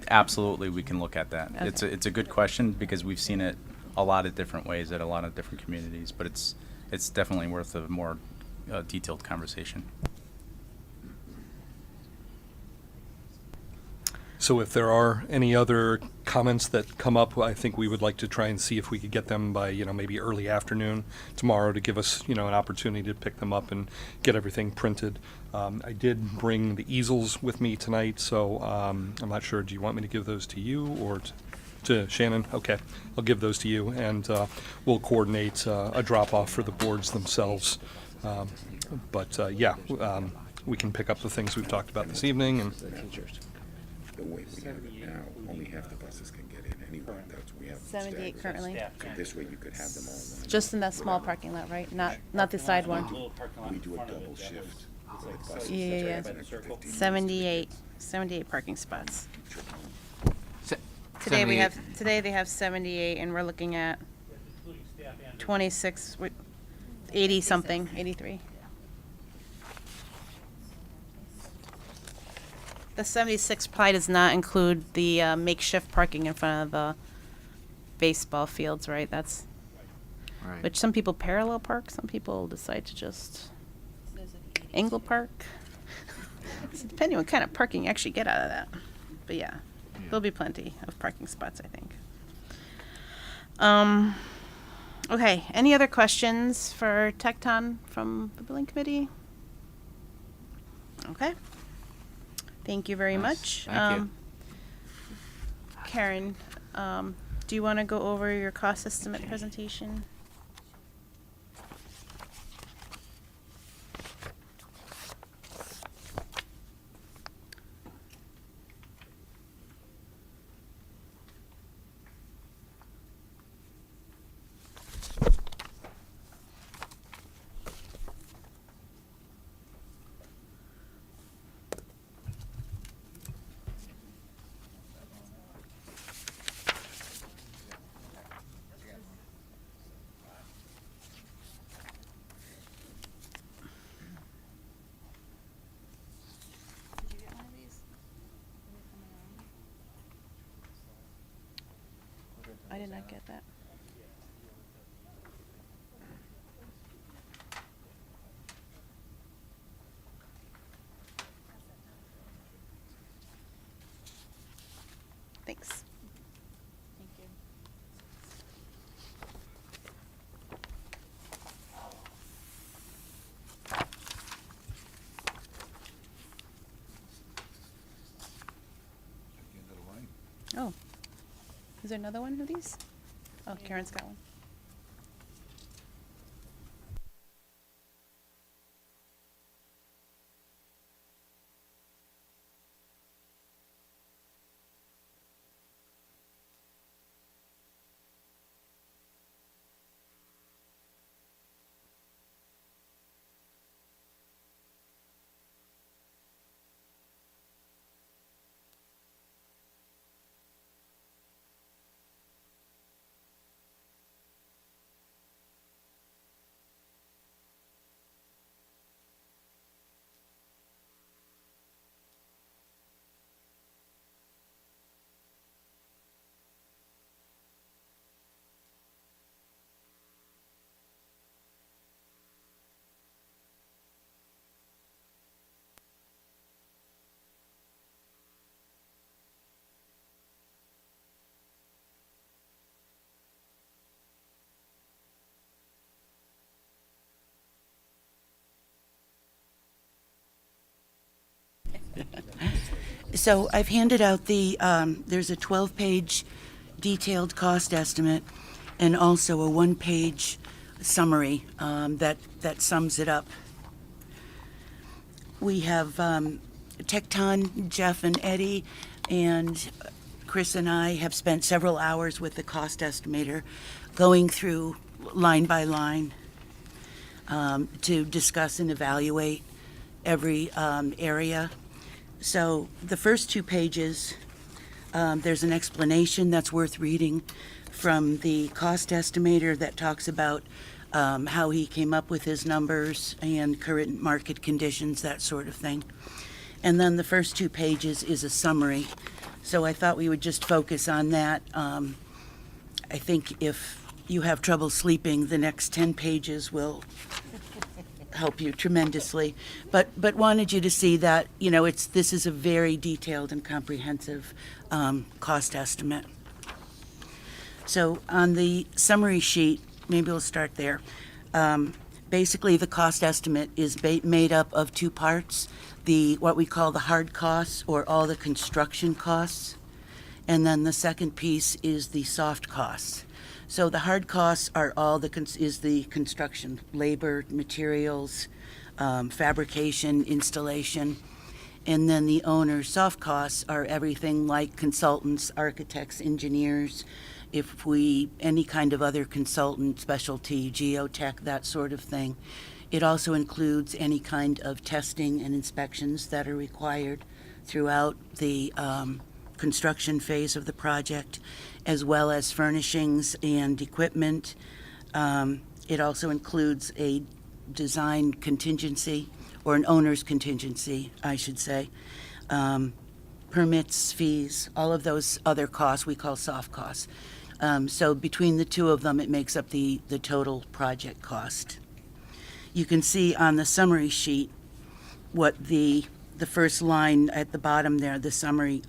absolutely we can look at that. Okay. It's a good question because we've seen it a lot of different ways at a lot of different communities, but it's definitely worth a more detailed conversation. So if there are any other comments that come up, I think we would like to try and see if we could get them by, maybe early afternoon tomorrow to give us, an opportunity to pick them up and get everything printed. I did bring the easels with me tonight, so I'm not sure, do you want me to give those to you or to Shannon? Okay, I'll give those to you, and we'll coordinate a drop-off for the boards themselves. We can pick up the things we've talked about this evening and the way we have it now, only half the buses can get in anyway. That's, we have 78 staggered. currently. So this way you could have them all lined Just up. in that small parking lot, right? Not the side one. We do a double shift for the buses. Yeah, yeah, That's yeah. an extra 15 minutes to 78 parking spots. get to Se- Today we 78. have, today they have 78 and we're looking at 26, 80 something, 83. The 76 probably does not include the makeshift parking in front of the baseball fields, right? That's, Right. which some people parallel park, some people decide to just angle park. So depending on what kind of parking you actually get out of that. But yeah, there'll be plenty of parking spots, I think. Okay, any other questions for Tecton from the building committee? Okay. Thank you very Nice. much. Thank you. Karen, do you want to go over your cost estimate presentation? I did not get that. Thanks. Thank you. Oh, is there another one of these? Oh, Karen's got one. So I've handed out there's a 12-page detailed cost estimate and also a one-page summary that sums it up. We have Tecton, Jeff and Eddie, and Chris and I have spent several hours with the cost estimator going through line by line to discuss and evaluate every area. So the first 2 pages, there's an explanation that's worth reading from the cost estimator that talks about how he came up with his numbers and current market conditions, that sort of thing. And then the first 2 pages is a summary. So I thought we would just focus on that. I think if you have trouble sleeping, the next 10 pages will help you tremendously. But wanted you to see that, you know, this is a very detailed and comprehensive cost estimate. So on the summary sheet, maybe we'll start there. Basically, the cost estimate is made up of 2 parts. What we call the hard costs, or all the construction costs. And then the second piece is the soft costs. So the hard costs are all the construction, labor, materials, fabrication, installation. And then the owner's soft costs are everything like consultants, architects, engineers, any kind of other consultant, specialty, geotech, that sort of thing. It also includes any kind of testing and inspections that are required throughout the construction phase of the project, as well as furnishings and equipment. It also includes a design contingency, or an owner's contingency, I should say. Permits, fees, all of those other costs we call soft costs. So between the two of them, it makes up the total project cost. You can see on the summary sheet what the first line at the bottom there, the summary,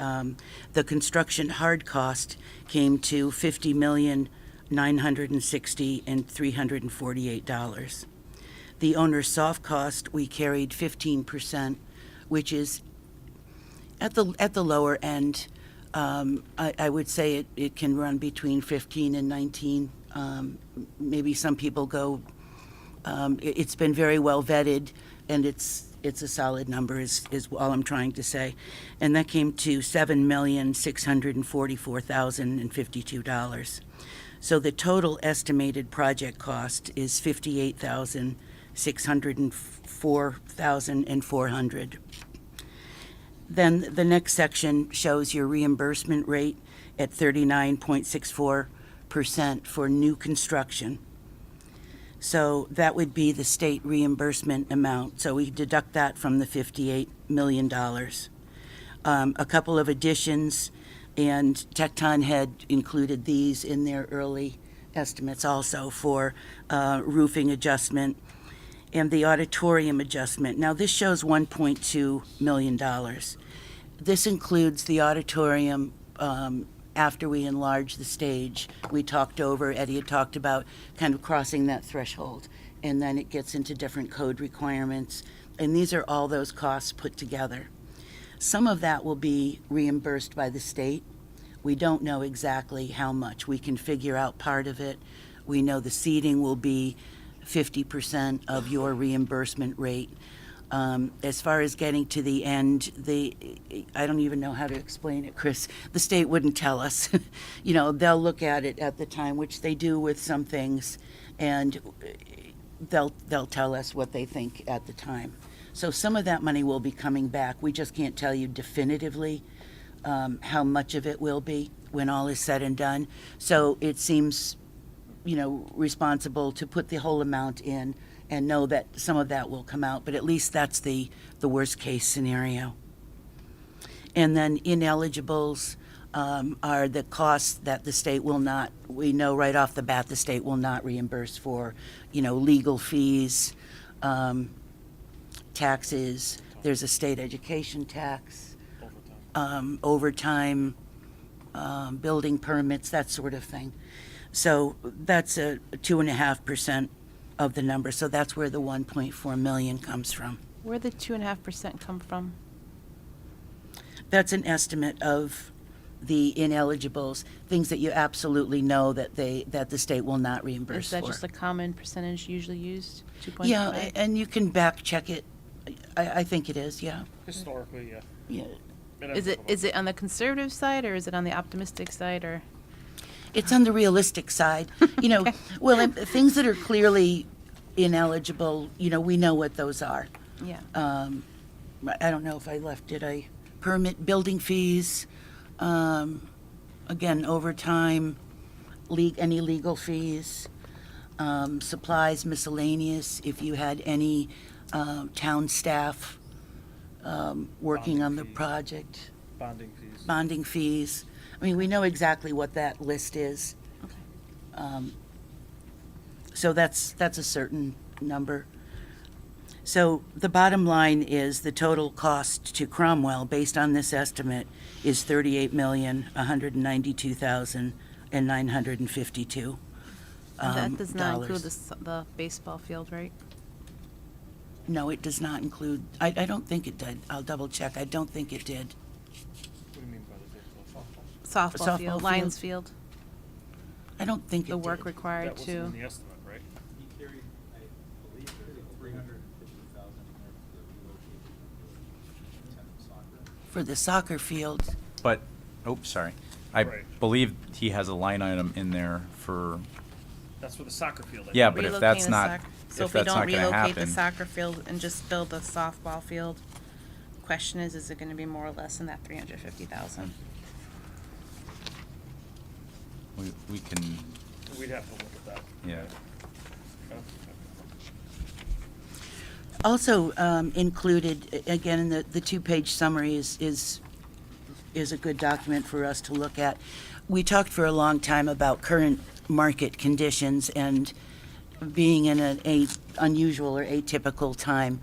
the construction hard cost came to $50,960,348. The owner's soft cost, we carried 15%, which is at the lower end. I would say it can run between 15 and 19. Maybe some people go. It's been very well vetted, and it's a solid number. Is all I'm trying to say, and that came to $7,644,052. So the total estimated project cost is $58,604,400. Then the next section shows your reimbursement rate at 39.64% for new construction. So that would be the state reimbursement amount. So we deduct that from the $58 million. A couple of additions, and Tecton had included these in their early estimates also for roofing adjustment and the auditorium adjustment. Now this shows $1.2 million. This includes the auditorium after we enlarge the stage. We talked over, Eddie had talked about kind of crossing that threshold, and then it gets into different code requirements, and these are all those costs put together. Some of that will be reimbursed by the state. We don't know exactly how much. We can figure out part of it. We know the seating will be 50% of your reimbursement rate. As far as getting to the end, I don't even know how to explain it, Chris. The state wouldn't tell us. They'll look at it at the time, which they do with some things, and they'll tell us what they think at the time. So some of that money will be coming back. We just can't tell you definitively how much of it will be when all is said and done. So it seems, responsible to put the whole amount in and know that some of that will come out, but at least that's the worst case scenario. And then ineligibles are the costs that the state will not, we know right off the bat the state will not reimburse for, legal fees, taxes, there's a state education tax, overtime, building permits, that sort of thing. So that's a 2.5% of the number. So that's where the 1.4 million comes from. Where the 2.5% come from? That's an estimate of the ineligibles, things that you absolutely know that the state will not reimburse Is that for. just a common percentage usually used? 2.5? Yeah, and you can back check it. I think it is, yeah. Historically, yeah. Yeah. Is it on the conservative side, or is it on the optimistic side, or? It's on the realistic side. Well, things that are clearly ineligible, we know what those are. Yeah. I don't know if I left, did I? Permit, building fees, again, overtime, any legal fees, supplies, miscellaneous, if you had any town staff working on the project. Bonding fees. Bonding fees. I mean, we know exactly what that list is. So that's a certain number. So the bottom line is the total cost to Cromwell, based on this estimate, is $38,192,952. That does not include dollars. the baseball field, right? No, it does not include, I don't think it did. I'll double check. I don't think it did. What do you mean by the baseball softball? Softball Softball field, field. Lions field, I don't think it the did. work required That wasn't in to. the estimate, right? He carried, I believe, 350,000 in there for the relocation of the For the soccer field, But, sorry. I Right. believe he has a line item in there for, That's for the soccer field. I yeah, think. but if Relocating that's the not, soc- So if if we that's don't not gonna relocate the happen, soccer field and just build the softball field, question is it gonna be more or less than that 350,000? we can, We'd have to look at that. yeah. also included, again, in the two-page summary is a good document for us to look at. We talked for a long time about current market conditions and being in an unusual or atypical time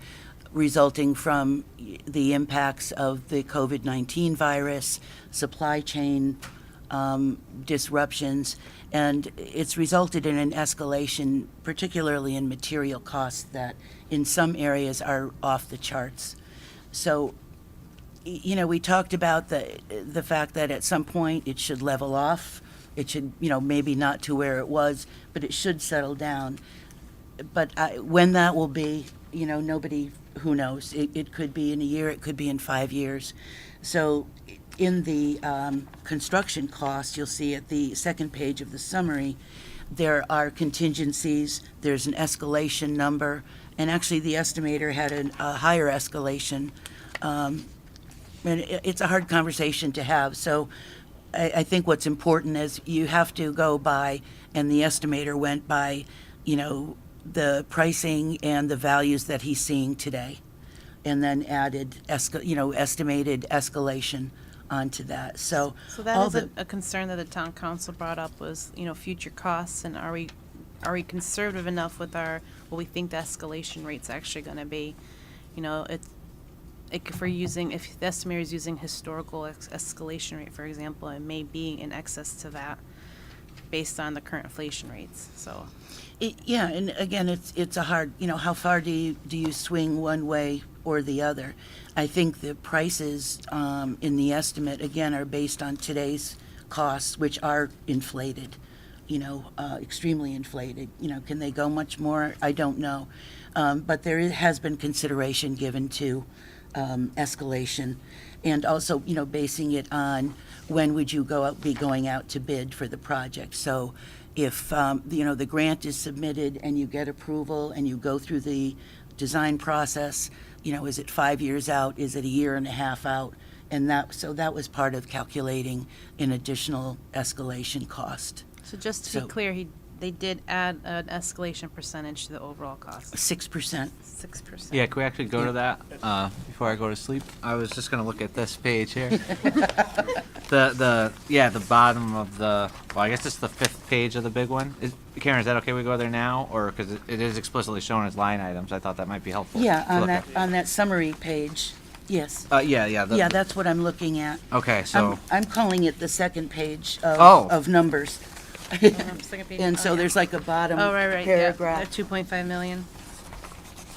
resulting from the impacts of the COVID-19 virus, supply chain disruptions, and it's resulted in an escalation, particularly in material costs that in some areas are off the charts. So, we talked about the fact that at some point it should level off. It should, maybe not to where it was, but it should settle down. But when that will be, nobody, who knows? It could be in a year, it could be in 5 years. So in the construction costs, you'll see at the second page of the summary, there are contingencies, there's an escalation number, and actually the estimator had a higher escalation. And it's a hard conversation to have. So I think what's important is you have to go by, and the estimator went by, the pricing and the values that he's seeing today, and then added, estimated escalation onto that. So So all that is a concern that the town council brought up was, future costs, and are we conservative enough with what we think the escalation rate's actually gonna be? If the estimator is using historical escalation rate, for example, it may be in excess to that based on the current inflation rates, so. Yeah, and again, it's a hard, how far do you swing one way or the other? I think the prices in the estimate, again, are based on today's costs, which are inflated, extremely inflated. Can they go much more? I don't know. But there has been consideration given to escalation, and also, basing it on when would you be going out to bid for the project. So if, the grant is submitted and you get approval and you go through the design process, is it 5 years out? Is it a year and a half out? And that was part of calculating an additional escalation cost. So just to be clear, they did add an escalation percentage to the overall cost, 6%. 6%. Yeah, can we actually go to that before I go to sleep? I was just gonna look at this page here. the bottom of I guess it's the 5th page of the big one. Karen, is that okay we go there now, or because it is explicitly shown as line items? I thought that might be helpful. Yeah, to look at. on that summary page, yes. Yeah. Yeah, that's what I'm looking at. Okay, so I'm calling it the second page Oh. of numbers. Second page. And Oh, so yeah. there's like a bottom Oh, right, paragraph. yeah, 2.5 million.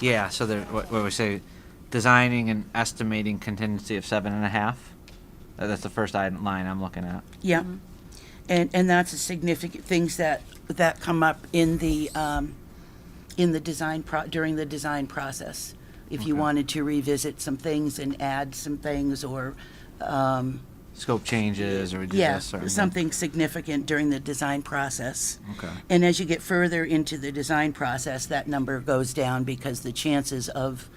yeah, so there what we say, designing and estimating contingency of 7.5. That's the first line I'm looking at. Yeah, and that's a significant, things that come up in the design during the design process. If you Okay. wanted to revisit some things and add some things, or Scope changes or yeah, just certain something significant during the design process. Okay. And as you get further into the design process, that number goes down because the chances of,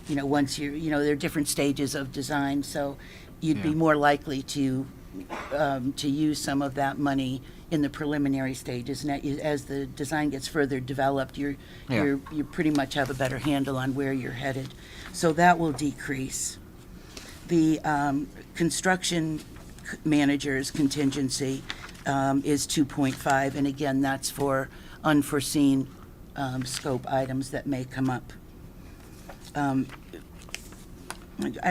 once there are different stages of design, so you'd be Yeah. more likely to use some of that money in the preliminary stages. And as the design gets further developed, you pretty much have a better handle on where you're headed. So that will decrease. The construction manager's contingency is 2.5, and again, that's for unforeseen scope items that may come up. I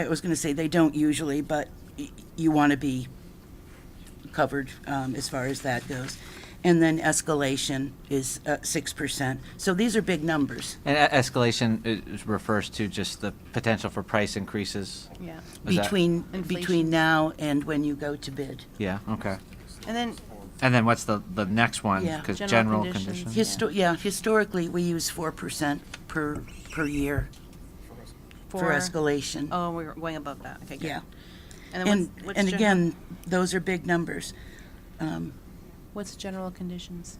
was going to say they don't usually, but you want to be covered as far as that goes. And then escalation is 6%. So these are big numbers. And escalation refers to just the potential for price increases. Yeah. Is that- Between Inflation. now and when you go to bid. Yeah. Okay. And And then what's the next one? Yeah. Because General general conditions. conditions. Historically, we use 4% per year for escalation. Oh, we're going above that. Okay, good. Yeah. And And, what's and gen- again, those are big numbers. What's general conditions?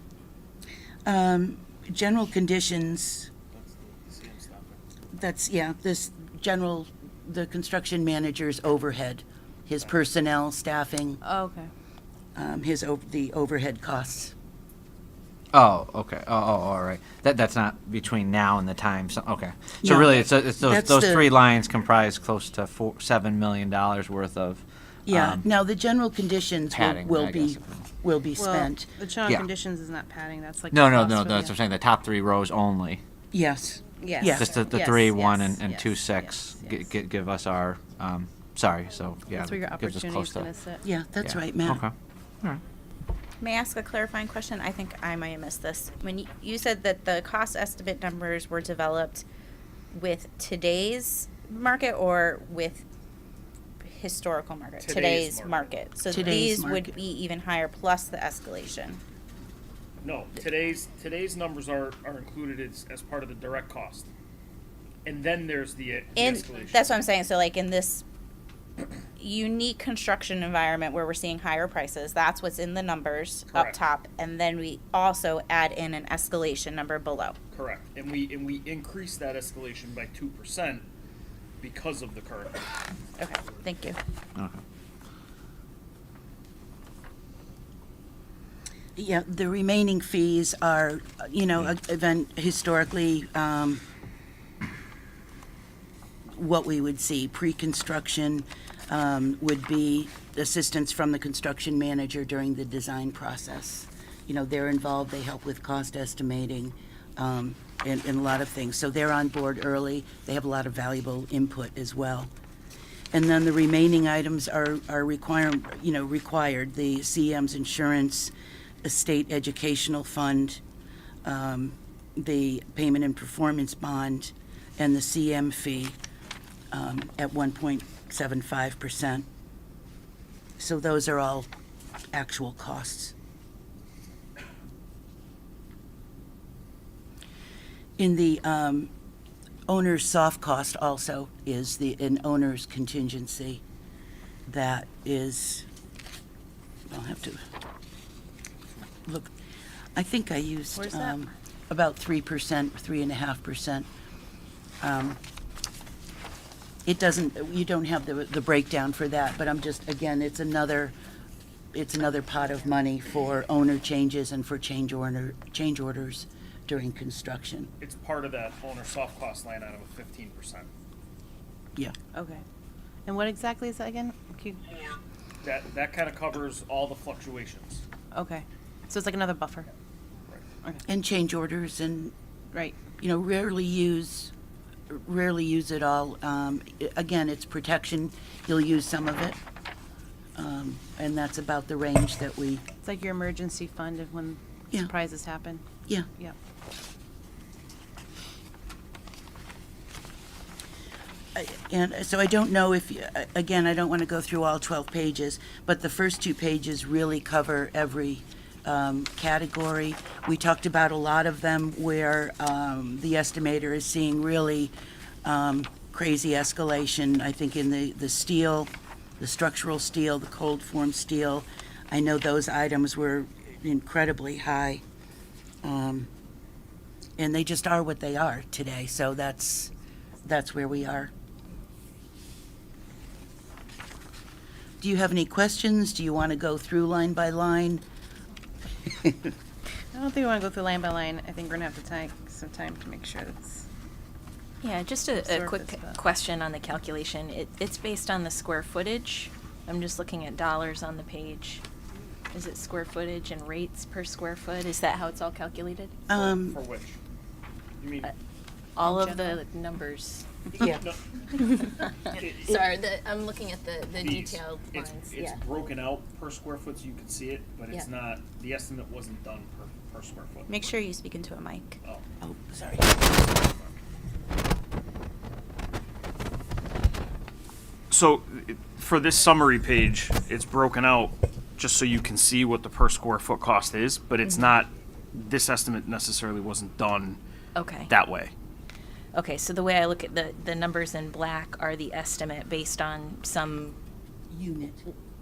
General conditions, that's, yeah, the construction manager's overhead, his personnel, staffing, Oh, okay. the overhead costs. Oh, okay. Oh, all right. That's not between now and the time. So, okay. So No, really, it's those that's those the- three lines comprise close to $7 million worth of. Yeah, now the general conditions padding, will I be, guess. will be Well, spent. the general Yeah. conditions is not padding, that's like. No, the no, cost no. for That's what I'm saying. The top three rows only. Yes. Yes. Yeah. Just the Yes, 3, yes, 1, and yes, 2, 6 yes, yes. give us our. Sorry. So yeah, That's where your gives us opportunity close is to. gonna sit. Yeah, that's yeah. right, Matt. Okay. All right. May I ask a clarifying question? I think I might have missed this. When you said that the cost estimate numbers were developed with today's market or with historical market? Today's market. So Today's these market. would be even higher plus the escalation. No, today's numbers are included as part of the direct cost. And then there's the escalation. That's what I'm saying. So like in this unique construction environment where we're seeing higher prices, that's what's in the numbers up Correct. top, and then we also add in an escalation number below. Correct. And we increase that escalation by 2% because of the current. Okay, thank you. Okay. Yeah, the remaining fees are, event historically, what we would see. Pre-construction would be assistance from the construction manager during the design process. They're involved, they help with cost estimating, and a lot of things. So they're on board early, they have a lot of valuable input as well. And then the remaining items are required, the CM's insurance, state educational fund, the payment and performance bond, and the CM fee at 1.75%. So those are all actual costs. In the owner's soft cost also is an owner's contingency that is, I'll have to look, I think I used Where's that? about 3%, 3.5%. It doesn't, you don't have the breakdown for that, but I'm just, again, it's another pot of money for owner changes and for change orders during construction. It's part of that owner soft cost line item of 15%. Yeah. Okay. And what exactly is that again? Can you- That kind of covers all the fluctuations. Okay. So it's like another buffer. And change orders and, Right. rarely use it all. Again, it's protection. You'll use some of it. And that's about the range that we, It's like your emergency fund of when Yeah. surprises happen. yeah. Yep. And so I don't know if, again, I don't want to go through all 12 pages, but the first 2 pages really cover every category. We talked about a lot of them where the estimator is seeing really crazy escalation, I think in the steel, the structural steel, the cold form steel. I know those items were incredibly high. And they just are what they are today, so that's where we are. Do you have any questions? Do you want to go through line by line? I don't think we want to go through line by line. I think we're gonna have to take some time to make sure that's. Yeah, just a Surface, quick but- question on the calculation. It's based on the square footage. I'm just looking at dollars on the page. Is it square footage and rates per square foot? Is that how it's all calculated? For which? You mean? All in of the numbers. Yeah. No, Sorry, I'm looking at the these. detailed It's lines. it's Yeah. broken out per square foot so you can see it, but it's Yeah. not, the estimate wasn't done per square foot. Make sure you speak into a mic. Oh. Oh, sorry. So for this summary page, it's broken out just so you can see what the per square foot cost is, but it's not, this estimate necessarily wasn't done Okay. that way. Okay, so the way I look at the numbers in black are the estimate based on some Unit.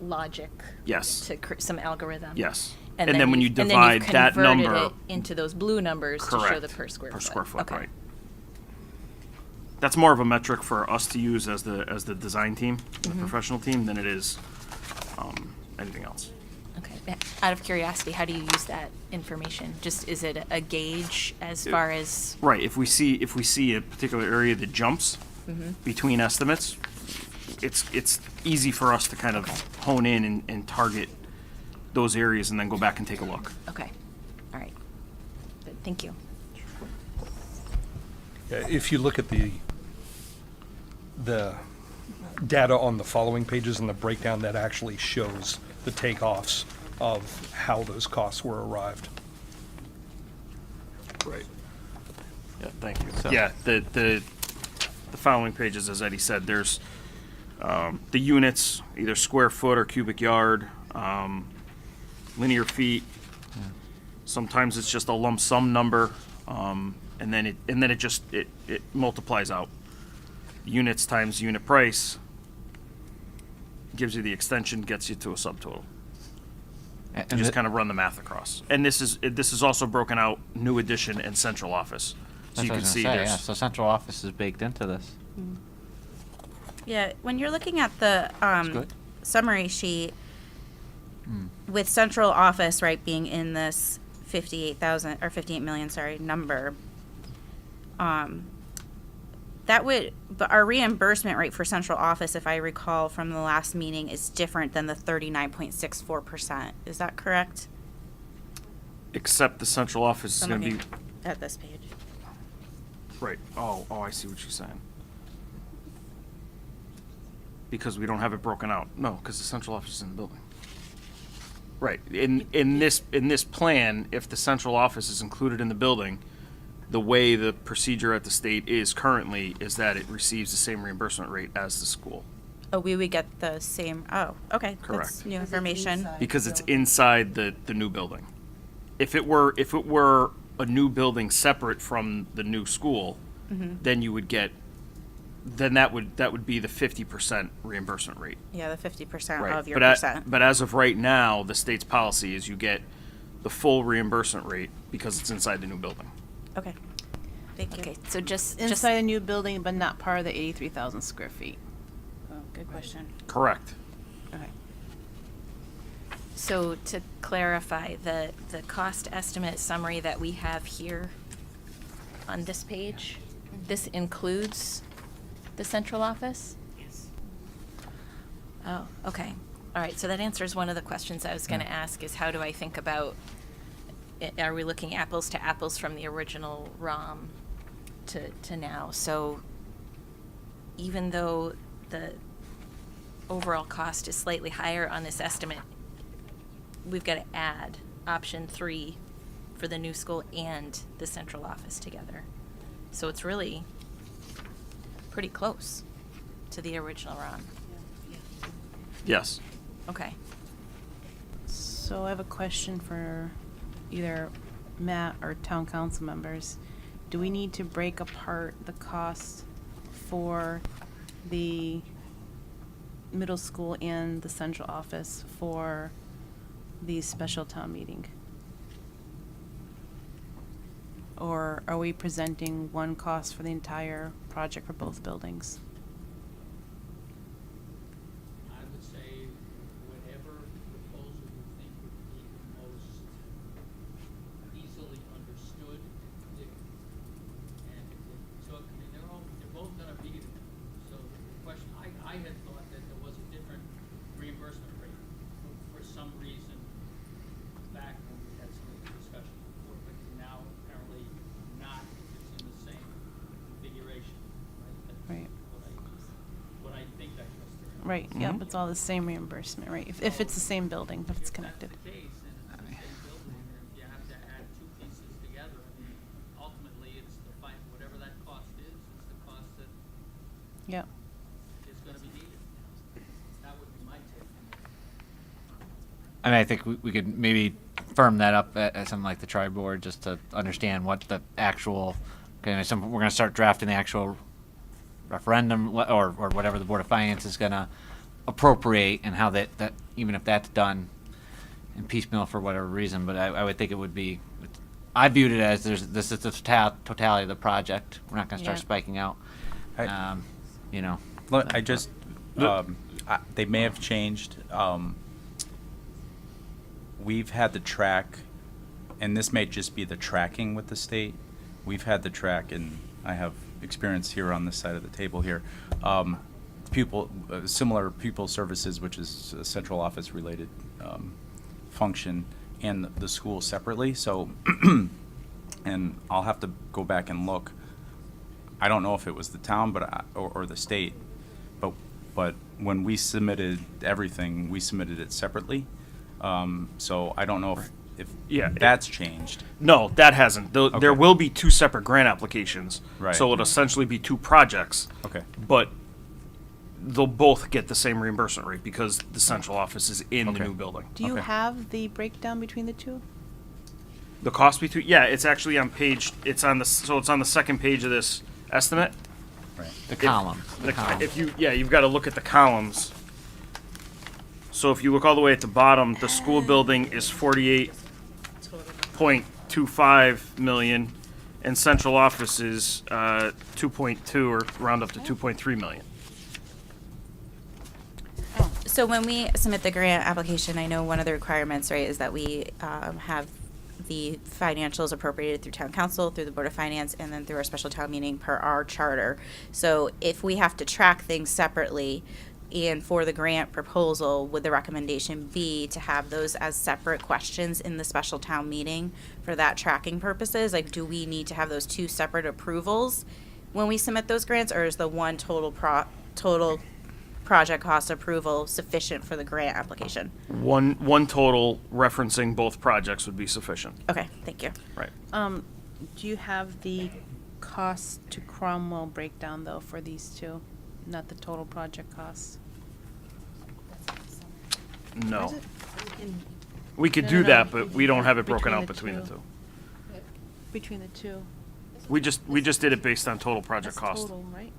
logic. Yes. To some algorithm. Yes. And, And then when you and then divide you've that converted number- it into those blue numbers to show Correct. the per square foot. Per square foot, Okay. right. That's more of a metric for us to use as the design team, the professional team, than it is anything else. Okay. Out of curiosity, how do you use that information? Just, is it a gauge as far as? Right, if we see a particular area that jumps between estimates, it's easy for us to kind of hone in and target those areas and then go back and take a look. Okay. All right. Good. Thank you. If you look at the data on the following pages and the breakdown, that actually shows the takeoffs of how those costs were arrived. Right. Yeah, thank you. Yeah, the following pages, as Eddie said, there's the units, either square foot or cubic yard, linear feet. Sometimes it's just a lump sum number, and then it just multiplies out. Units times unit price gives you the extension, gets you to a subtotal. And You just kind of run the math across. And this is also broken out new edition and central office, so That's you what I can was see gonna say, there's yeah, so central office is baked into this. Yeah, when you're looking at the good. summary sheet with central office, right, being in this 58,000 or 58 million, sorry, number, that would, but our reimbursement rate for central office, if I recall from the last meeting, is different than the 39.64%. Is that correct? except the central office is I'm going to be looking at this page. right. Oh, I see what you're saying. Because we don't have it broken out. No, because the central office is in the building. Right. In this plan, if the central office is included in the building, the way the procedure at the state is currently is that it receives the same reimbursement rate as the school. Oh, we would get the same, oh, okay. That's Correct. new information. Because it's inside the new building. If it were a new building separate from the new school, then you would get, then that would be the 50% reimbursement rate. Yeah, the 50% Right. of your but percent. but as of right now, the state's policy is you get the full reimbursement rate because it's inside the new building. Okay, thank you. Okay, so just Inside a new building, but not part of the 83,000 square feet. Oh, good question. Correct. Okay. So to clarify, the cost estimate summary that we have here on this page, this includes the central office? Yes. Oh, okay. All right, so that answers one of the questions I was going to ask is how do I think about, are we looking apples to apples from the original ROM to now? So even though the overall cost is slightly higher on this estimate, we've got to add option 3 for the new school and the central office together. So it's really pretty close to the original ROM. Yes. Okay. So I have a question for either Matt or town council members. Do we need to break apart the cost for the middle school and the central office for the special town meeting? Or are we presenting one cost for the entire project for both buildings? I would say whatever proposal you think would be the most easily understood. And if it took, I mean, they're both gonna be, so the question, I had thought that there was a different reimbursement rate for some reason back when we had some of the discussions before, but now apparently not, if it's in the same configuration, right? Right. That's what I think I understood. Right, yep, it's all the same reimbursement, right? If it's the same building, if it's connected. If that's the case, and it's the same building, and if you have to add two pieces together, I mean, ultimately, it's whatever that cost is the cost that Yep. is gonna be needed. That would be my take on it. I mean, I think we could maybe firm that up at something like the tri-board just to understand what the actual, we're going to start drafting the actual referendum or whatever the Board of Finance is going to appropriate and how that even if that's done in piecemeal for whatever reason, but I would think it would be. I viewed it as this is the totality of the project. We're not going to start Yeah. spiking out. You know. Look, I just, they may have changed. We've had the track, and this may just be the tracking with the state. We've had the track, and I have experience here on this side of the table here. Similar pupil services, which is a central office related function, and the school separately. So, and I'll have to go back and look. I don't know if it was the town, or the state, but when we submitted everything, we submitted it separately. So I don't know if that's changed. No, that hasn't. There Okay. will be two separate grant applications. Right. So it'll essentially be two projects. Okay. But they'll both get the same reimbursement rate because the central office is in the Okay. new building. Do you Okay. have the breakdown between the two? The cost between, it's actually on it's on the second page of this estimate. Right. The column. If you've got to look at the columns. So if you look all the way at the bottom, the school building is 48.25 million, and central office is 2.2 or round up to 2.3 million. So when we submit the grant application, I know one of the requirements, right, is that we have the financials appropriated through town council, through the Board of Finance, and then through our special town meeting per our charter. So if we have to track things separately, and for the grant proposal, would the recommendation be to have those as separate questions in the special town meeting for that tracking purposes? Like, do we need to have those two separate approvals when we submit those grants, or is the one total project cost approval sufficient for the grant application? One total referencing both projects would be sufficient. Okay, thank you. Right. Do you have the cost to Cromwell breakdown though for these two, not the total project cost? No. Is it? We could No, do no, that, no. but we don't have it broken Between out the between the two. two. Between the two. We just did it based on total project That's cost. total, right?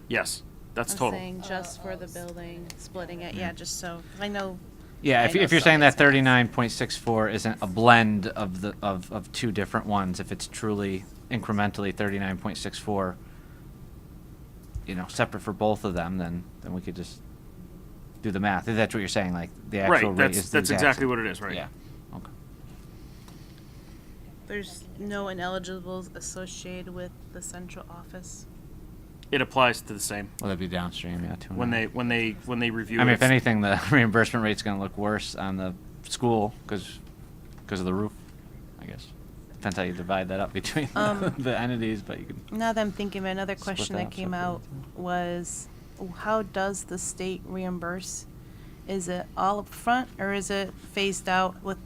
Yes, that's I'm total. saying just for the building, splitting it, yeah, just so, 'cause I know. Yeah, I if know you're some saying that of it's- 39.64 isn't a blend of two different ones, if it's truly incrementally 39.64, separate for both of them, then we could just do the math. If that's what you're saying, like the actual Right, rate is the that's exact exactly same. what it is, right? Yeah. Okay. There's no ineligibles associated with the central office. It applies to the same. Well, that'd be downstream, yeah. When they review I mean, it, if anything, the reimbursement rate's going to look worse on the school because of the roof, I guess. Depends how you divide that up between the entities, but you can. Now that I'm thinking of it, another Split question that that up came separately, out was, how does the state reimburse? Is it all up front or is it phased out with?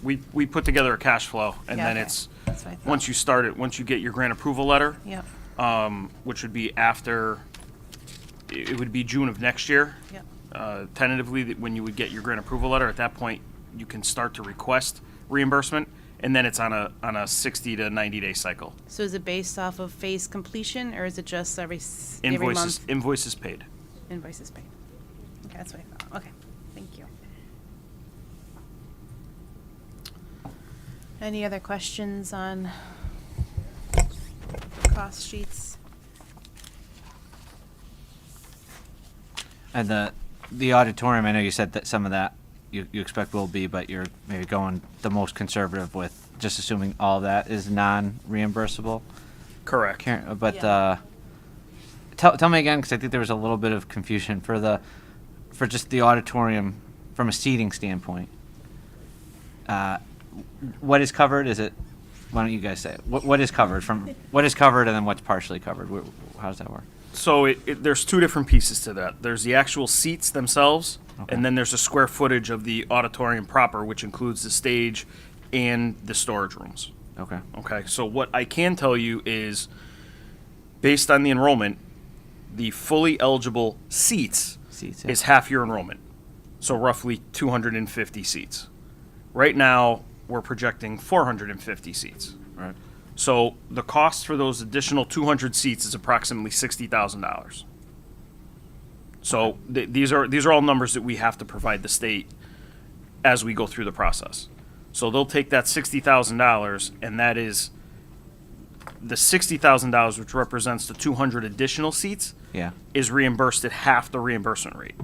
we put together a cash flow, and Yeah, then okay. it's That's what I thought. once you start it, once you get your grant approval letter, Yep, which would be after, it would be June of next year. yep. Tentatively, when you would get your grant approval letter, at that point, you can start to request reimbursement, and then it's on a 60 to 90-day cycle. So is it based off of phase completion or is it just every month? Invoices paid. Invoices paid. Okay, that's what I thought. Okay, thank you. Any other questions on the cost sheets? And the auditorium, I know you said that some of that you expect will be, but you're maybe going the most conservative with just assuming all that is non-reimbursable. Correct. But Yeah. tell me again, because I think there was a little bit of confusion for just the auditorium from a seating standpoint. What is covered? Is it? Why don't you guys say it? What is covered what is covered and then what's partially covered? How does that work? So there's two different pieces to that. There's the actual seats themselves, Okay. and then there's the square footage of the auditorium proper, which includes the stage and the storage rooms. Okay. Okay, so what I can tell you is, based on the enrollment, the fully eligible seats Seats. Yeah. is half your enrollment, so roughly 250 seats. Right now, we're projecting 450 seats. Right. So the cost for those additional 200 seats is approximately $60,000. So these are all numbers that we have to provide the state as we go through the process. So they'll take that $60,000, and that is the $60,000, which represents the 200 additional seats, Yeah. is reimbursed at half the reimbursement rate.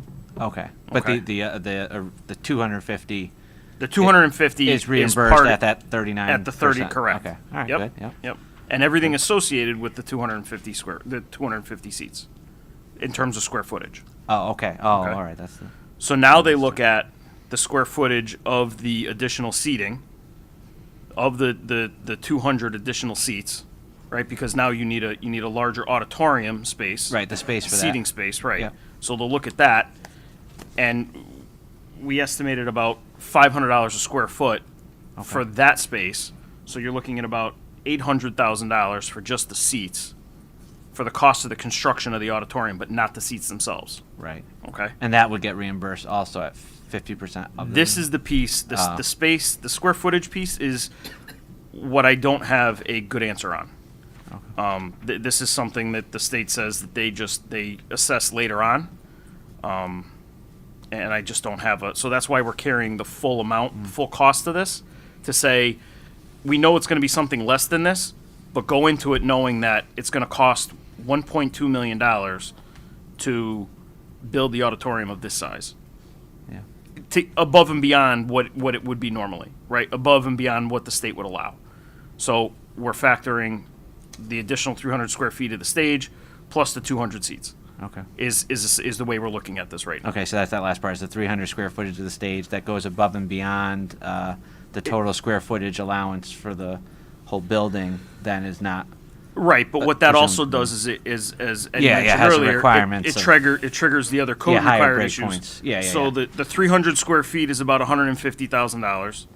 Okay. But Okay. the 250 The 250 is reimbursed part at that 39. at the 30, correct. Okay. All right. Yep. Good. Yep. Yep. And everything associated with the 250 seats in terms of square footage. Oh, okay. Oh, Okay. all right. That's the. So now they look at the square footage of the additional seating, of the 200 additional seats, right? Because now you need a larger auditorium space. Right, the space for that. Seating space, right. Yep. So they'll look at that, and we estimated about $500 a square foot for that space. So you're looking at about $800,000 for just the seats, for the cost of the construction of the auditorium, but not the seats themselves. Right. Okay? And that would get reimbursed also at 50% of the. This is the piece, the space, the square footage piece is what I don't have a good answer on. This is something that the state says that they assess later on. And I just don't have so that's why we're carrying the full amount, full cost of this, to say, we know it's going to be something less than this, but go into it knowing that it's going to cost $1.2 million to build the auditorium of this size. Yeah. Above and beyond what it would be normally, right? Above and beyond what the state would allow. So we're factoring the additional 300 square feet of the stage plus the 200 seats. Okay. Is the way we're looking at this right now. Okay, so that's that last part. Is the 300 square footage of the stage that goes above and beyond the total square footage allowance for the whole building? Then is not. Right, but what that presume- also does is as Eddie Yeah, mentioned it has the earlier, requirements it of- triggers the other code Yeah, higher required grade issues. points. Yeah, yeah, So yeah. the 300 square feet is about $150,000,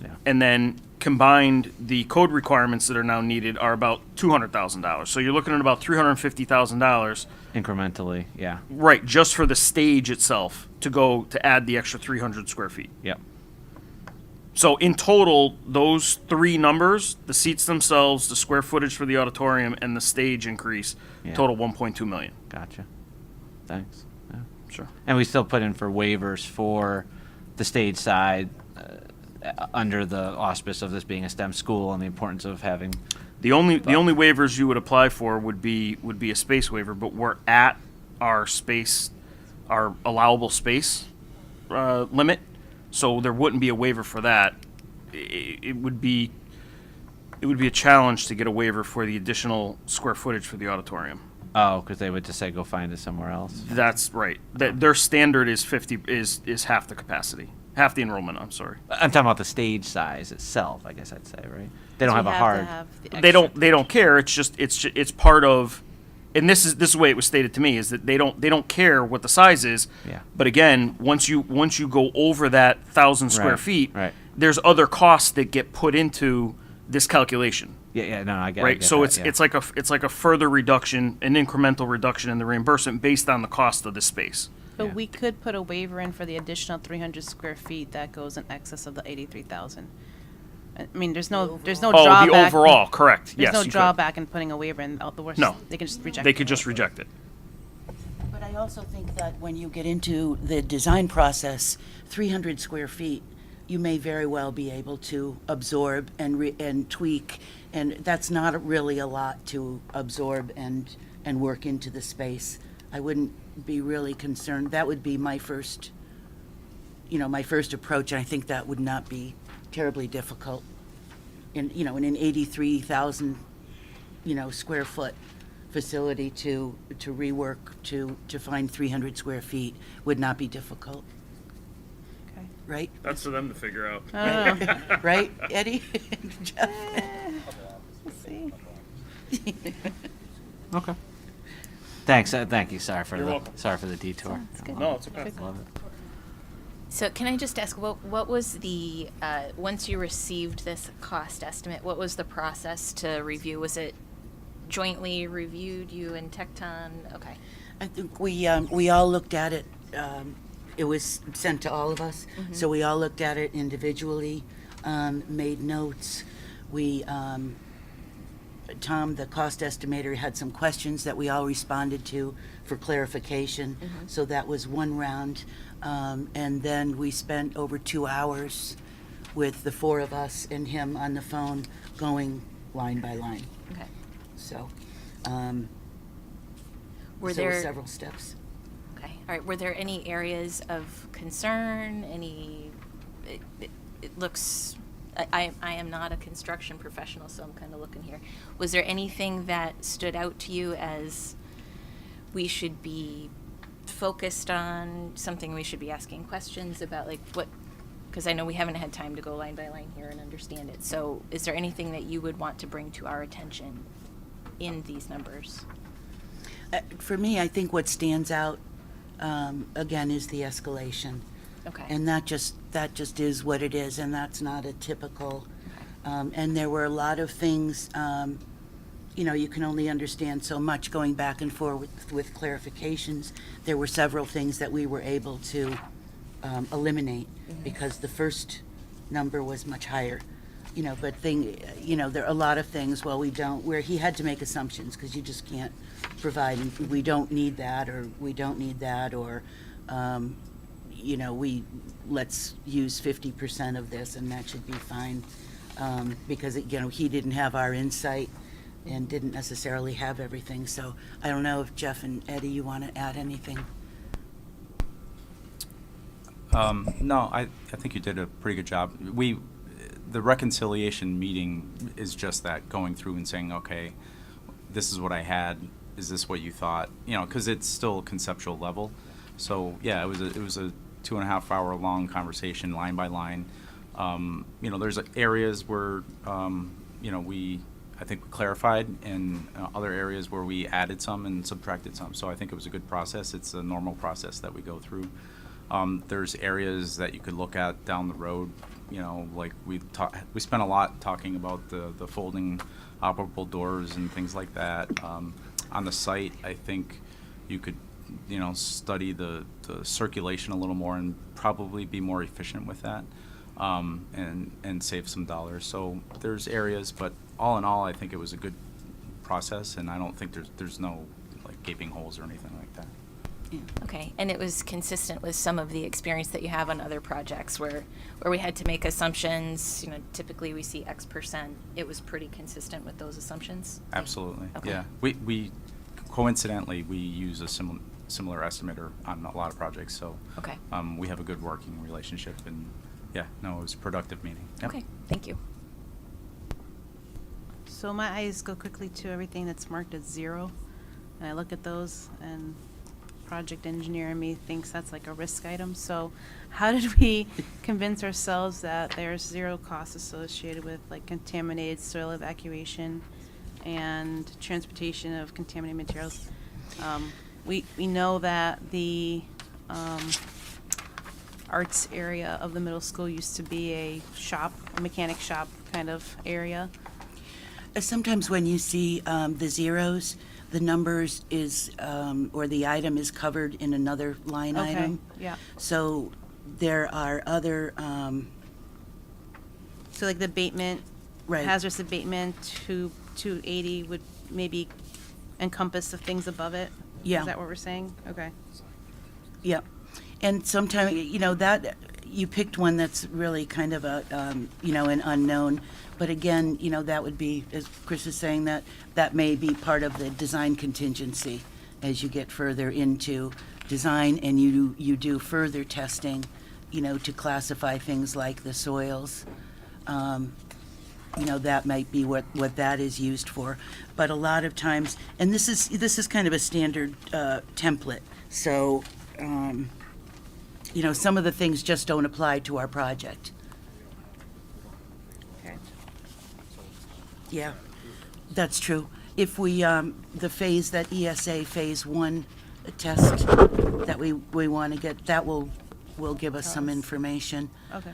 Yeah. and then combined, the code requirements that are now needed are about $200,000. So you're looking at about $350,000, Incrementally, yeah. right, just for the stage itself to add the extra 300 square feet. Yep. So in total, those three numbers, the seats themselves, the square footage for the auditorium, and the stage increase, Yeah. total 1.2 million. Gotcha. Thanks. Yeah. Sure. And we still put in for waivers for the stage side under the auspice of this being a STEM school and the importance of having. The only waivers you would apply for would be a space waiver, but we're at our space, our allowable space limit, so there wouldn't be a waiver for that. It would be a challenge to get a waiver for the additional square footage for the auditorium. Oh, because they would just say go find it somewhere else. That's right. Their standard is 50 is half the capacity, half the enrollment. I'm sorry. I'm talking about the stage size itself. I guess I'd say, right? They don't have a hard. They don't care. It's just it's part of, and this is the way it was stated to me, is that they don't care what the size is. Yeah. But again, once you go over that 1,000 square Right, feet, right. there's other costs that get put into this calculation. Yeah. No, I get. I Right. get So that, yeah. it's like a further reduction, an incremental reduction in the reimbursement based on the cost of the space. But Yeah. we could put a waiver in for the additional 300 square feet that goes in excess of the 83,000. I mean, there's no drawback. The overall, correct. There's Yes, no you could. drawback in putting a waiver in. The worst, No. they can just reject. They it. could just reject it. But I also think that when you get into the design process, 300 square feet, you may very well be able to absorb and tweak, and that's not really a lot to absorb and work into the space. I wouldn't be really concerned. That would be my first approach, and I think that would not be terribly difficult. In an 83,000, square foot facility to rework to find 300 square feet would not be difficult. Okay. Right? That's for them to figure out. Right, Eddie? Jeff? Let's see. Okay. Thanks. Thank you. Sorry for You're the welcome. detour. It's good. No, it's okay. Love it. So can I just ask, what was the, once you received this cost estimate, what was the process to review? Was it jointly reviewed, you and Tecton? Okay. I think we all looked at it. It was sent to all of us, so we all looked at it individually, made notes. We Tom, the cost estimator, had some questions that we all responded to for clarification. So that was one round. And then we spent over 2 hours with the four of us and him on the phone going line by line. Okay. So Were there were there several steps. Okay. All right. Were there any areas of concern? It looks. I am not a construction professional, so I'm kind of looking here. Was there anything that stood out to you as we should be focused on, something we should be asking questions about, like what? Because I know we haven't had time to go line by line here and understand it. So is there anything that you would want to bring to our attention in these numbers? For me, I think what stands out, again, is the escalation. Okay. And that just is what it is, and that's not a typical, and there were a lot of things, you can only understand so much going back and forth with clarifications. There were several things that we were able to eliminate because the first number was much higher. But there are a lot of things, where he had to make assumptions because you just can't provide, we don't need that, or we don't need that, or, let's use 50% of this and that should be fine. Because, he didn't have our insight and didn't necessarily have everything. So I don't know if Jeff and Eddie, you want to add anything? No, I think you did a pretty good job. The reconciliation meeting is just that, going through and saying, okay, this is what I had. Is this what you thought? Because it's still a conceptual level. So yeah, it was a 2.5 hour long conversation, line by line. There's areas where I think we clarified, and other areas where we added some and subtracted some. So I think it was a good process. It's a normal process that we go through. There's areas that you could look at down the road. Like we spent a lot talking about the folding operable doors and things like that. On the site, I think you could study the circulation a little more and probably be more efficient with that, and save some dollars. So there's areas, but all in all, I think it was a good process, and I don't think there's no like gaping holes or anything like that. Okay, and it was consistent with some of the experience that you have on other projects where we had to make assumptions. Typically we see X percent. It was pretty consistent with those assumptions. Absolutely. Okay. Yeah. We coincidentally we use a similar estimator on a lot of projects. So Okay. We have a good working relationship, and yeah, no, it was a productive meeting. Yep. Okay, thank you. So my eyes go quickly to everything that's marked as 0, and I look at those, and project engineer in me thinks that's like a risk item. So how did we convince ourselves that there's 0 costs associated with like contaminated soil evacuation and transportation of contaminated materials? We know that the arts area of the middle school used to be a mechanic shop kind of area. Sometimes when you see the zeros, the numbers is, or the item is covered in another line item. Yeah. So there are other, So like the abatement, Right. hazardous abatement, 280 would maybe encompass the things above it? Yeah. Is that what we're saying? Okay. Yep. And sometimes, that, you picked one that's really kind of a, an unknown. But again, that would be, as Chris is saying, that may be part of the design contingency as you get further into design and you do further testing, to classify things like the soils. That might be what that is used for. But a lot of times, and this is kind of a standard template. So, some of the things just don't apply to our project. Okay. Yeah, that's true. If we, the phase, that ESA Phase 1 test that we want to get, that will give us some information. Okay.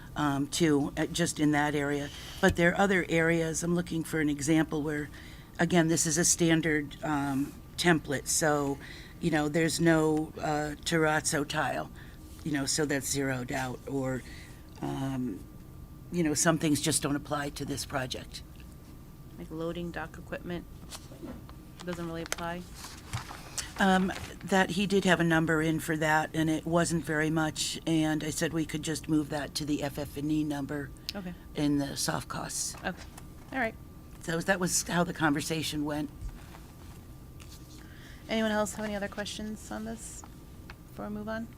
Too, just in that area. But there are other areas, I'm looking for an example where, again, this is a standard template, so, there's no terrazzo tile, so that's zeroed out, or, some things just don't apply to this project. like loading dock equipment, doesn't really apply. That he did have a number in for that, and it wasn't very much, and I said we could just move that to the FF&E number Okay, in the soft costs. okay, all right. So that was how the conversation went. Anyone else have any other questions on this before we move on?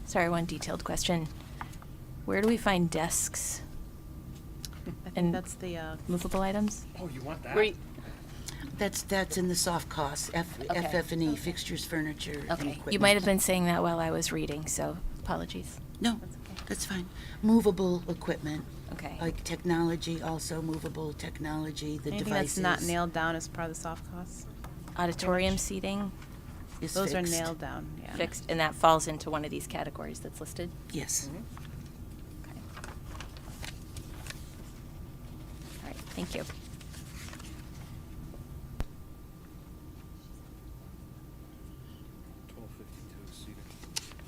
Sorry, one detailed question. Where do we find desks, I think And- that's the, movable items? Oh, you want that? That's in the soft costs, Okay. FF&E, fixtures, furniture, and Okay, equipment. you might have been saying that while I was reading, so apologies. No, That's okay. that's fine. Movable equipment, Okay. like technology, also movable technology, the anything devices. that's not nailed down as part of the soft costs. Auditorium seating, is Those are fixed. nailed down, yeah. fixed, and that falls into one of these categories that's listed? Yes. Okay. All right, thank you.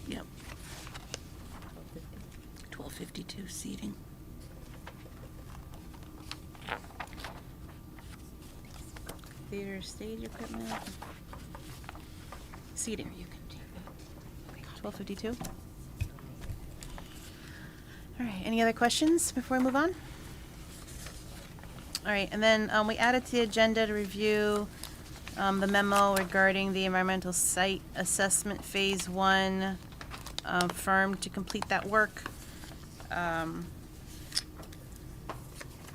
Yep. 1252 seating. Theater stage equipment. Seating. You can take that. 1252. All right, any other questions before we move on? All right, and then we added to the agenda to review the memo regarding the environmental site assessment phase 1 firm to complete that work. I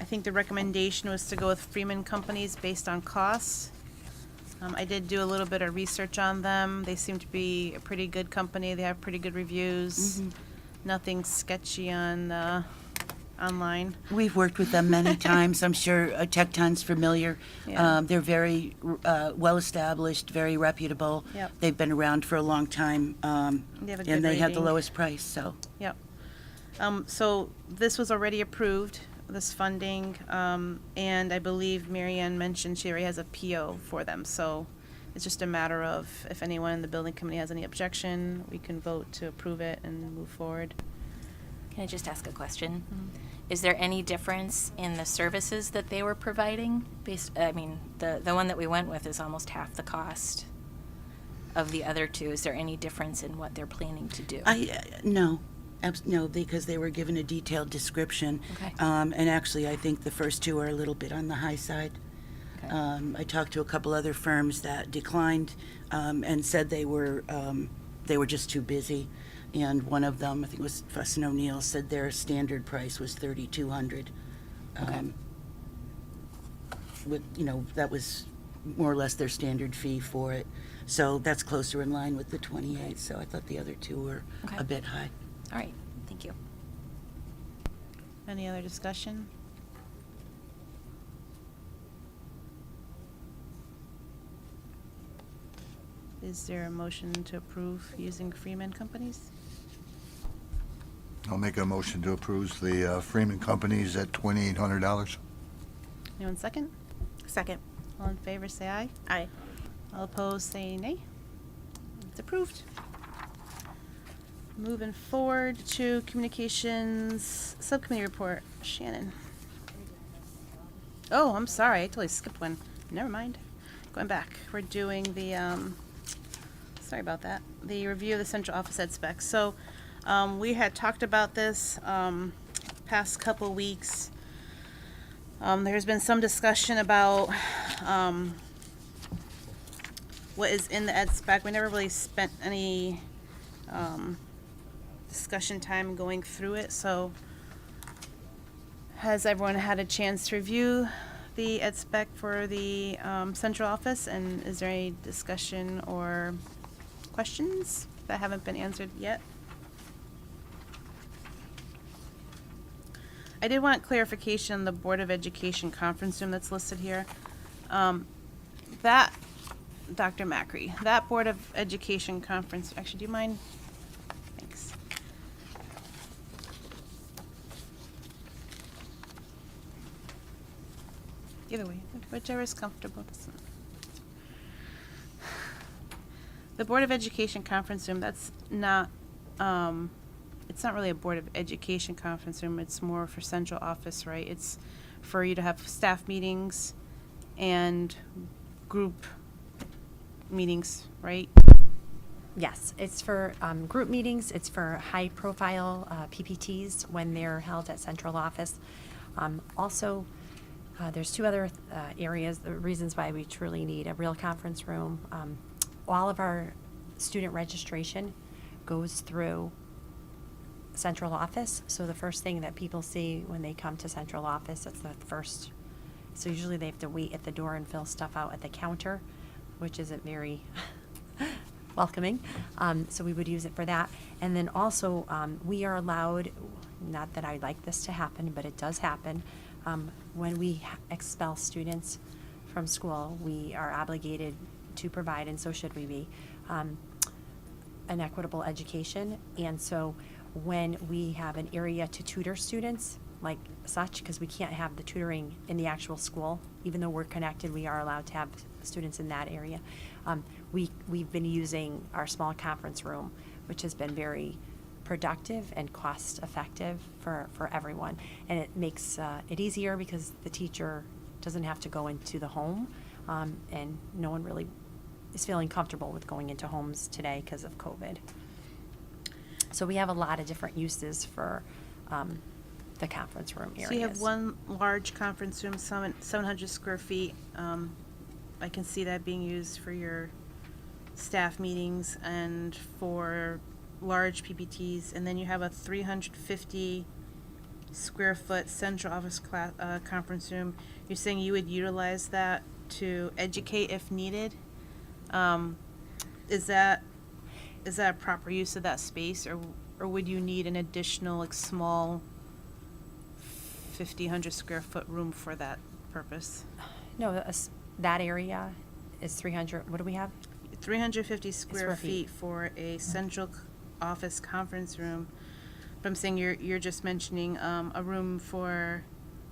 think the recommendation was to go with Freeman Companies based on costs. I did do a little bit of research on them. They seem to be a pretty good company. They have pretty good reviews. Nothing sketchy on online. We've worked with them many times. I'm sure Tecton's familiar. Yeah. They're very well-established, very reputable. Yep. They've been around for a long time, They have a and good they have the rating. lowest price, so. Yep. So this was already approved, this funding, and I believe Mary Ann mentioned she already has a PO for them. So it's just a matter of if anyone in the building committee has any objection, we can vote to approve it and move forward. Can I just ask a question? Is there any difference in the services that they were providing? I mean, the one that we went with is almost half the cost of the other two. Is there any difference in what they're planning to do? No. No, because they were given a detailed description. Okay. And actually, I think the first two are a little bit on the high side. Okay. I talked to a couple other firms that declined and said they were just too busy. And one of them, I think it was Fuss and O'Neill, said their standard price was $3,200. Okay. That was more or less their standard fee for it. So that's closer in line with the 28. So I thought the other two were Okay. a bit high. All right, thank you. Any other discussion? Is there a motion to approve using Freeman Companies? I'll make a motion to approve the Freeman Companies at $2,800. Anyone second? Second. All in favor, say aye. Aye. All opposed, say nay. It's approved. Moving forward to communications subcommittee report. Shannon. Oh, I'm sorry, I totally skipped one. Never mind. Going back, we're doing the, sorry about that, the review of the central office ed specs. So, we had talked about this, past couple weeks. There's been some discussion about, what is in the ed spec. We never really spent any, discussion time going through it, so has everyone had a chance to review the ed spec for the central office, and is there any discussion or questions that haven't been answered yet? I did want clarification on the Board of Education conference room that's listed here. That, Dr. Macri, that Board of Education conference, actually, do you mind? Thanks. Either way, whichever is comfortable. The Board of Education conference room, that's not, it's not really a Board of Education conference room, it's more for central office, right? It's for you to have staff meetings and group meetings, right? Yes, it's for group meetings. It's for high-profile PPTs when they're held at central office. Also, there's two other areas, the reasons why we truly need a real conference room. All of our student registration goes through central office. So the first thing that people see when they come to central office, it's the first. So usually they have to wait at the door and fill stuff out at the counter, which isn't very welcoming. So we would use it for that. And then also, we are allowed, not that I'd like this to happen, but it does happen, when we expel students from school, we are obligated to provide, and so should we be, an equitable education. And so when we have an area to tutor students, like such, because we can't have the tutoring in the actual school, even though we're connected, we are allowed to have students in that area. We've been using our small conference room, which has been very productive and cost effective for everyone. And it makes it easier because the teacher doesn't have to go into the home, and no one really is feeling comfortable with going into homes today because of COVID. So we have a lot of different uses for the conference room areas. So you have one large conference room, 700 square feet. I can see that being used for your staff meetings and for large PPTs. And then you have a 350 square foot central office conference room. You're saying you would utilize that to educate if needed? Is that a proper use of that space, or would you need an additional, like, small 100 square foot room for that purpose? No, that area is 300, what do we have? 350 square feet for a central office conference room. But I'm saying you're just mentioning a room for,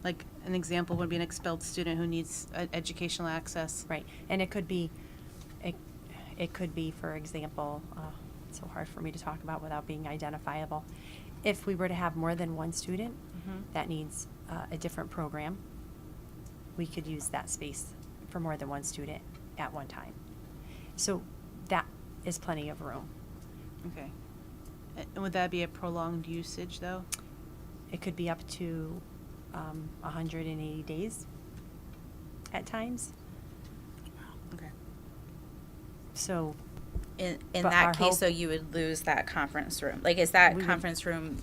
like, an example would be an expelled student who needs educational access. Right, and it could be, for example, it's so hard for me to talk about without being identifiable. If we were to have more than one student that needs a different program, we could use that space for more than one student at one time. So that is plenty of room. Okay. And would that be a prolonged usage, though? It could be up to 180 days at times. Okay. So In But our that case, hope- though, you would lose that conference room. Like, is that We would- conference room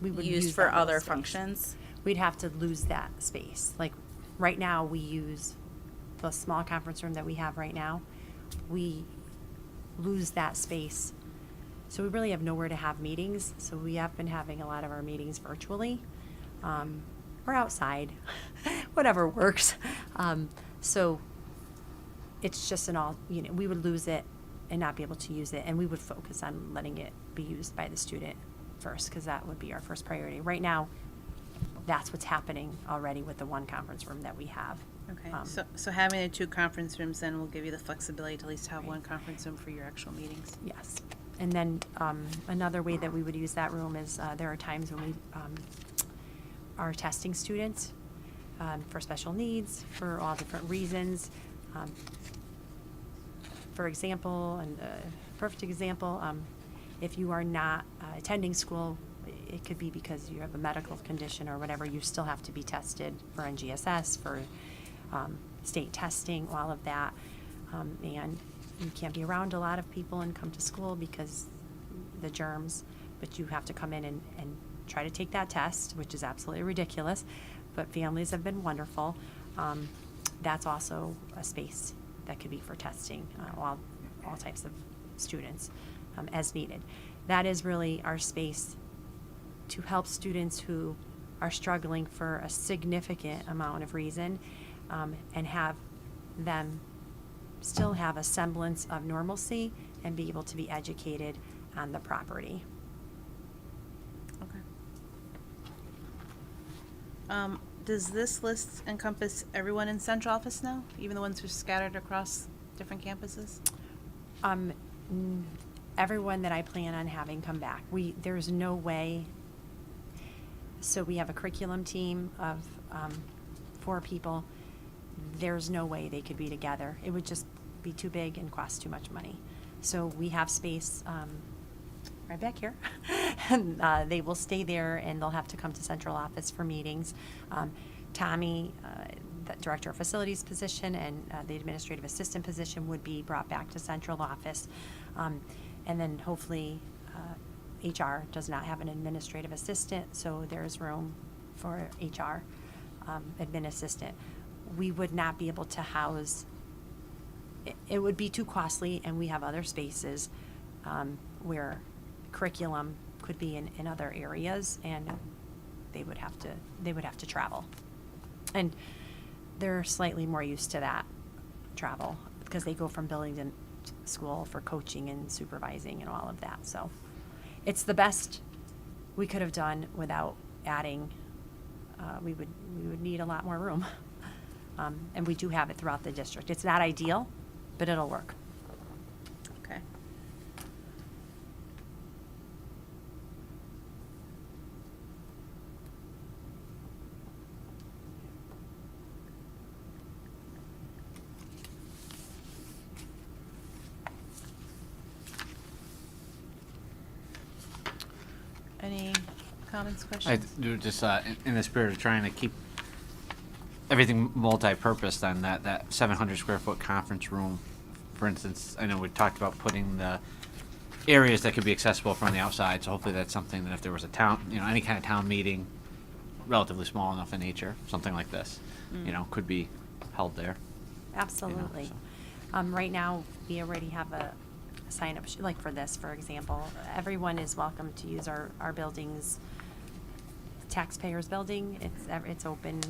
we would used use for that little other space. functions? We'd have to lose that space. Like, right now, we use the small conference room that we have right now. We lose that space. So we really have nowhere to have meetings. So we have been having a lot of our meetings virtually, or outside, whatever works. So it's just we would lose it and not be able to use it. And we would focus on letting it be used by the student first, because that would be our first priority. Right now, that's what's happening already with the one conference room that we have. Okay. So having the two conference rooms then will give you the flexibility to at least have Right. one conference room for your actual meetings. Yes. And then another way that we would use that room is there are times when we are testing students for special needs for all different reasons. For example, and a perfect example, if you are not attending school, it could be because you have a medical condition or whatever, you still have to be tested for NGSS, for state testing, all of that. And you can't be around a lot of people and come to school because the germs, but you have to come in and try to take that test, which is absolutely ridiculous, but families have been wonderful. That's also a space that could be for testing all types of students as needed. That is really our space to help students who are struggling for a significant amount of reason, and have them still have a semblance of normalcy and be able to be educated on the property. Okay. Does this list encompass everyone in central office now, even the ones who are scattered across different campuses? Everyone that I plan on having come back. There's no way. So we have a curriculum team of 4 people, there's no way they could be together. It would just be too big and cost too much money. So we have space right back here. And they will stay there, and they'll have to come to central office for meetings. Tommy, the director of facilities position, and the administrative assistant position would be brought back to central office. And then hopefully HR does not have an administrative assistant, so there's room for HR admin assistant. We would not be able to house, it would be too costly, and we have other spaces where curriculum could be in other areas, and they would have to travel. And they're slightly more used to that travel because they go from building to school for coaching and supervising and all of that. So it's the best we could have done without adding. We would need a lot more room, and we do have it throughout the district. It's not ideal, but it'll work. Okay. Any comments, I questions? do just in the spirit of trying to keep everything multi-purpose. Then that 700 square foot conference room, for instance, I know we talked about putting the areas that could be accessible from the outside. So hopefully that's something that if there was a town, any kind of town meeting, relatively small enough in nature, something like this, could be held there. Absolutely. so. Right now, we already have a sign up, like for this, for example. Everyone is welcome to use our buildings, taxpayers' building. It's open,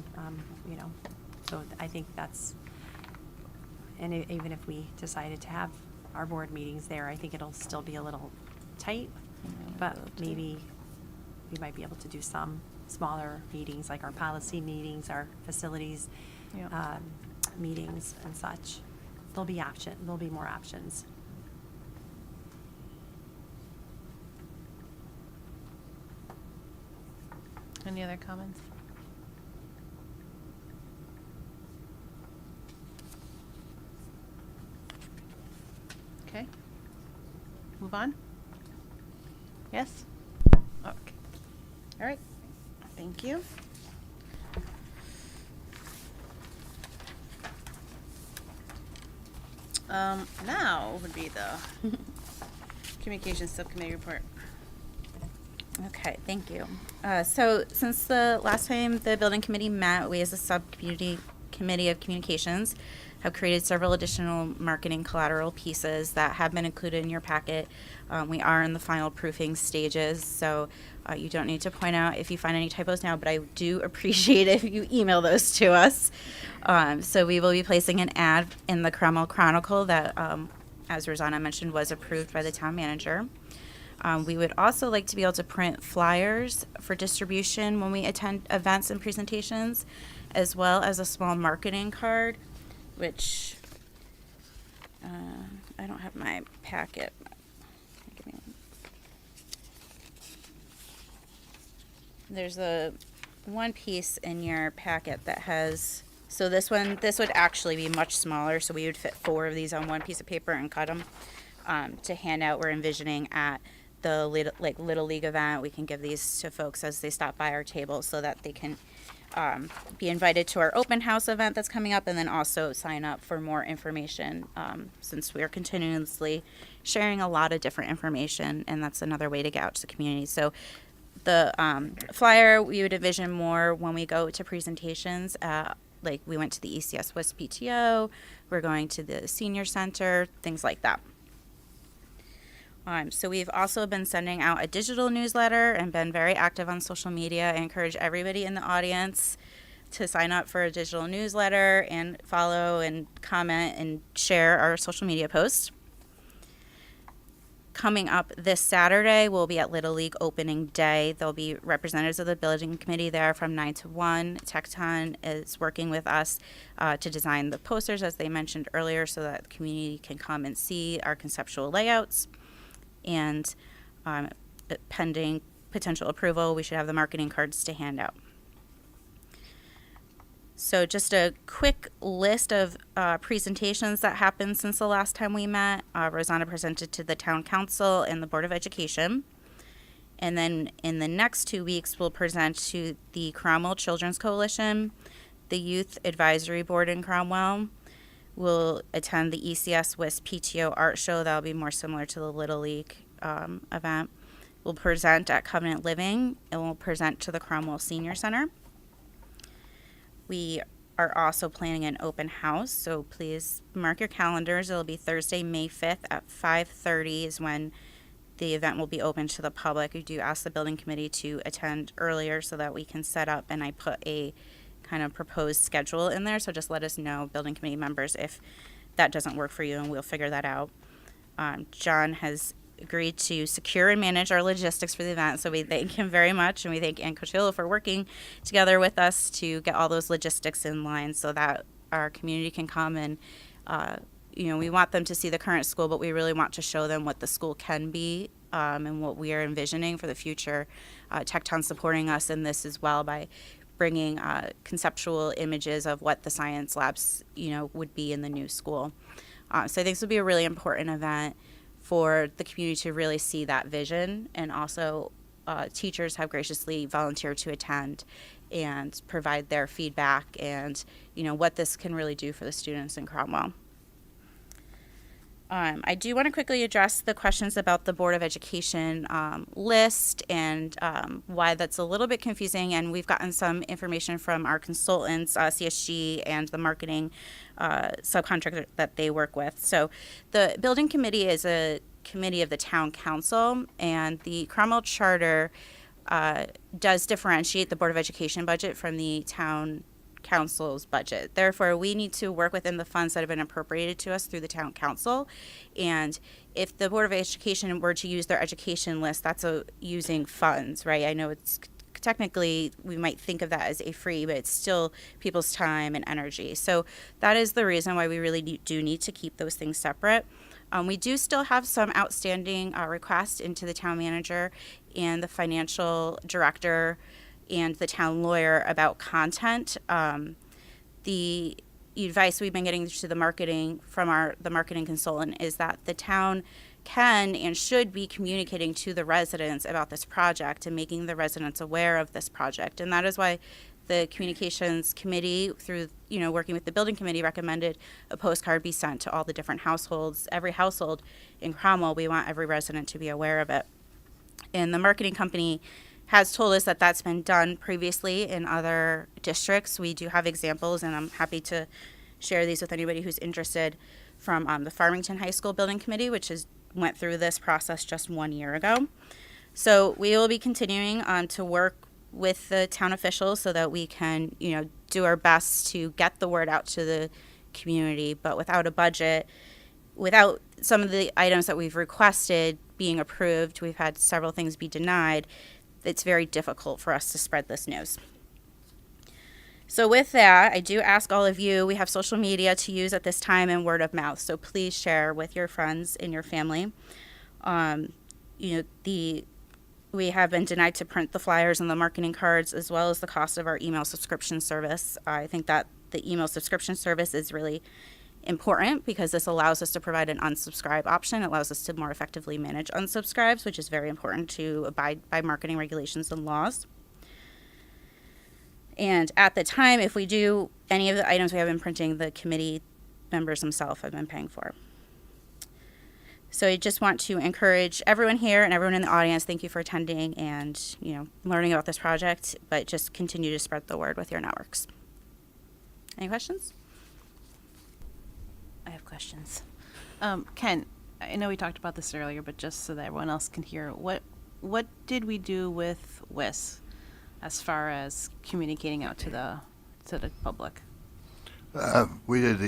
so I think that's, and even if we decided to have our board meetings there, I think it'll still be a little tight, but maybe we might be able to do some smaller meetings, like our policy meetings, our facilities meetings and such. There'll be more options. Any other comments? Okay. Move on? Yes? Okay. All right. Thank you. Now would be the Communications Subcommittee report. Okay, thank you. So since the last time the building committee met, we as a subcommittee committee of communications have created several additional marketing collateral pieces that have been included in your packet. We are in the final proofing stages, so you don't need to point out if you find any typos now, but I do appreciate if you email those to us. So we will be placing an ad in the Cromwell Chronicle that, as Rosanna mentioned, was approved by the town manager. We would also like to be able to print flyers for distribution when we attend events and presentations, as well as a small marketing card, which I don't have my packet. Give me one. There's one piece in your packet that has, so this would actually be much smaller, so we would fit 4 of these on one piece of paper and cut them to hand out. We're envisioning at the Little League event, we can give these to folks as they stop by our table so that they can be invited to our open house event that's coming up, and then also sign up for more information since we are continuously sharing a lot of different information, and that's another way to get out to the community. So the flyer, we would envision more when we go to presentations. Like we went to the ECS West PTO, we're going to the senior center, things like that. So we've also been sending out a digital newsletter and been very active on social media. I encourage everybody in the audience to sign up for a digital newsletter and follow and comment and share our social media posts. Coming up this Saturday, we'll be at Little League opening day. There'll be representatives of the building committee there from 9 to 1. Tecton is working with us to design the posters, as they mentioned earlier, so that the community can come and see our conceptual layouts. And pending potential approval, we should have the marketing cards to hand out. So just a quick list of presentations that happened since the last time we met. Rosanna presented to the Town Council and the Board of Education. And then in the next 2 weeks, we'll present to the Cromwell Children's Coalition, the Youth Advisory Board in Cromwell. We'll attend the ECS WIS PTO Art Show. That'll be more similar to the Little League event. We'll present at Covenant Living, and we'll present to the Cromwell Senior Center. We are also planning an open house, so please mark your calendars. It'll be Thursday, May 5th at 5:30 is when the event will be open to the public. We do ask the building committee to attend earlier so that we can set up, and I put a kind of proposed schedule in there, so just let us know, building committee members, if that doesn't work for you, and we'll figure that out. John has agreed to secure and manage our logistics for the event, so we thank him very much, and we thank Ann Cotillo for working together with us to get all those logistics in line so that our community can come and we want them to see the current school, but we really want to show them what the school can be and what we are envisioning for the future. Tecton's supporting us in this as well by bringing conceptual images of what the science labs would be in the new school. So I think this will be a really important event for the community to really see that vision, and also teachers have graciously volunteered to attend and provide their feedback and what this can really do for the students in Cromwell. I do want to quickly address the questions about the Board of Education list and why that's a little bit confusing, and we've gotten some information from our consultants, CSG, and the marketing subcontractor that they work with. So the building committee is a committee of the Town Council, and the Cromwell Charter does differentiate the Board of Education budget from the Town Council's budget. Therefore, we need to work within the funds that have been appropriated to us through the Town Council. And if the Board of Education were to use their education list, that's using funds, right? I know it's technically, we might think of that as a free, but it's still people's time and energy. So that is the reason why we really do need to keep those things separate. We do still have some outstanding requests into the town manager and the financial director and the town lawyer about content. The advice we've been getting to the marketing from the marketing consultant is that the town can and should be communicating to the residents about this project and making the residents aware of this project. And that is why the communications committee, through working with the building committee, recommended a postcard be sent to all the different households. Every household in Cromwell, we want every resident to be aware of it. And the marketing company has told us that that's been done previously in other districts. We do have examples, and I'm happy to share these with anybody who's interested, from the Farmington High School Building Committee, which went through this process just 1 year ago. So we will be continuing to work with the town officials so that we can, do our best to get the word out to the community. But without a budget, without some of the items that we've requested being approved, we've had several things be denied. It's very difficult for us to spread this news. So with that, I do ask all of you, we have social media to use at this time and word of mouth. So please share with your friends and your family. We have been denied to print the flyers and the marketing cards, as well as the cost of our email subscription service. I think that the email subscription service is really important because this allows us to provide an unsubscribe option. It allows us to more effectively manage unsubscribes, which is very important to abide by marketing regulations and laws. And at the time, if we do any of the items we have been printing, the committee members themselves have been paying for. So I just want to encourage everyone here and everyone in the audience, thank you for attending and learning about this project, but just continue to spread the word with your networks. Any questions? I have questions. Ken, I know we talked about this earlier, but just so that everyone else can hear, what did we do with WIS as far as communicating out to the public? We did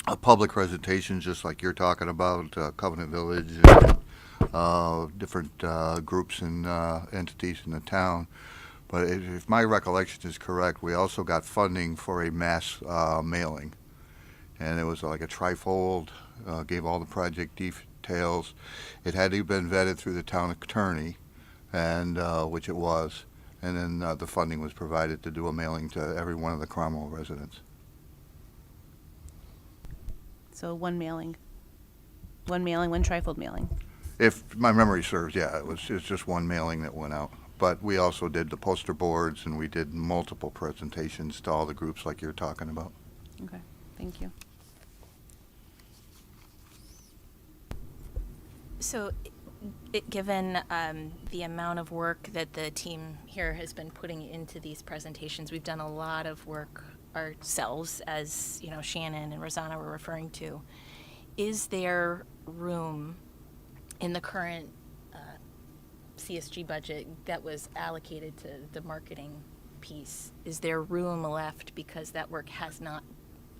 a public presentation, just like you're talking about, Covenant Village, and different groups and entities in the town. But if my recollection is correct, we also got funding for a mass mailing. And it was like a trifold, gave all the project details. It had to have been vetted through the town attorney, and which it was. And then the funding was provided to do a mailing to every one of the Cromwell residents. So one mailing, one trifold mailing. If my memory serves, yeah, it's just one mailing that went out. But we also did the poster boards, and we did multiple presentations to all the groups like you're talking about. Okay, thank you. So, given the amount of work that the team here has been putting into these presentations, we've done a lot of work ourselves, as you know, Shannon and Rosanna were referring to. Is there room in the current CSG budget that was allocated to the marketing piece? Is there room left because that work has not?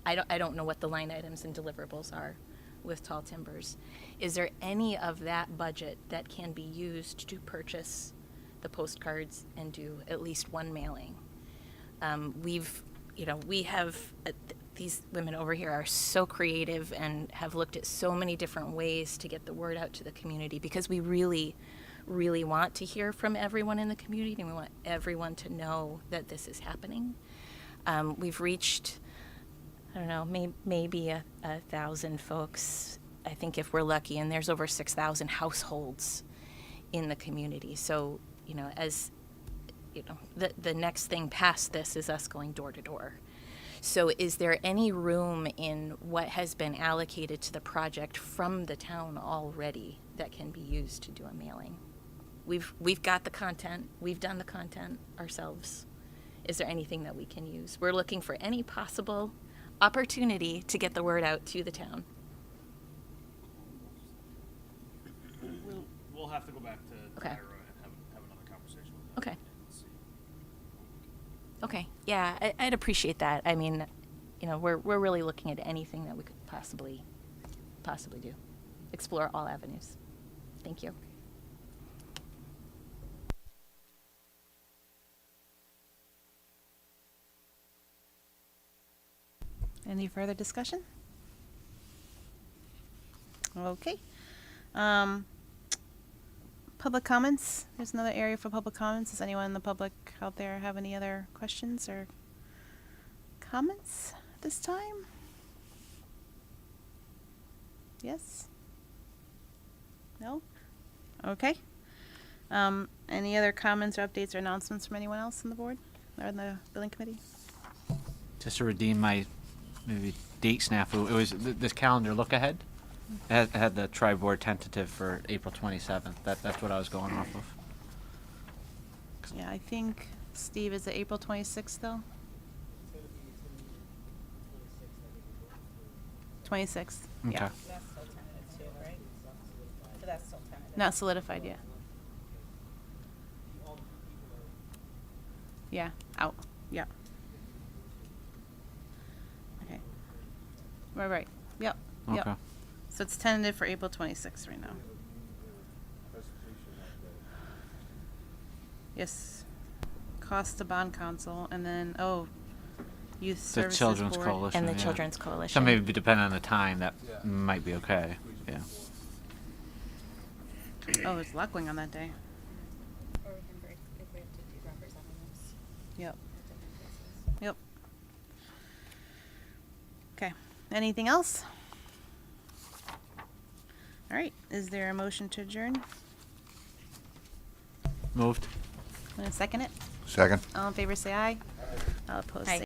I don't know what the line items and deliverables are with Tall Timbers. Is there any of that budget that can be used to purchase the postcards and do at least one mailing? We have, these women over here are so creative and have looked at so many different ways to get the word out to the community, because we really, really want to hear from everyone in the community, and we want everyone to know that this is happening. We've reached, I don't know, maybe a 1,000 folks, I think, if we're lucky, and there's over 6,000 households in the community. So, as you know, the next thing past this is us going door to door. So is there any room in what has been allocated to the project from the town already that can be used to do a mailing? We've got the content, we've done the content ourselves. Is there anything that we can use? We're looking for any possible opportunity to get the word out to the town. We'll have to go back to Okay. Tyra and have another conversation with them. Okay. And see. Okay, yeah, I'd appreciate that. I mean, we're really looking at anything that we could possibly do. Explore all avenues. Thank you. Any further discussion? Okay. Public comments. There's another area for public comments. Does anyone in the public out there have any other questions or comments at this time? Yes? No? Okay. Any other comments or updates or announcements from anyone else on the board or in the building committee? Just to redeem my maybe date snafu, it was this calendar look ahead. It had the tri-board tentative for April 27th. That's what I was going off of. Yeah, I think, Steve, is it April 26th though? 26th, Okay. yeah. That's still tentative too, right? So that's still tentative. Not solidified yet. Yeah, out, yeah. Okay. Right, yep, yep. Okay. So it's tentative for April 26th right now. Yes. Cost to bond council, and then, youth The services Children's board. Coalition. And the yeah. Children's So Coalition. maybe depending on the time, that might be okay. Yeah. Oh, there's a lot going on that day. Or we can break if we have to do representatives Yep, at different places. yep. Okay, anything else? All right, is there a motion to adjourn? Moved. Want to second it? Second. All in favor, say aye. All opposed, Aye. say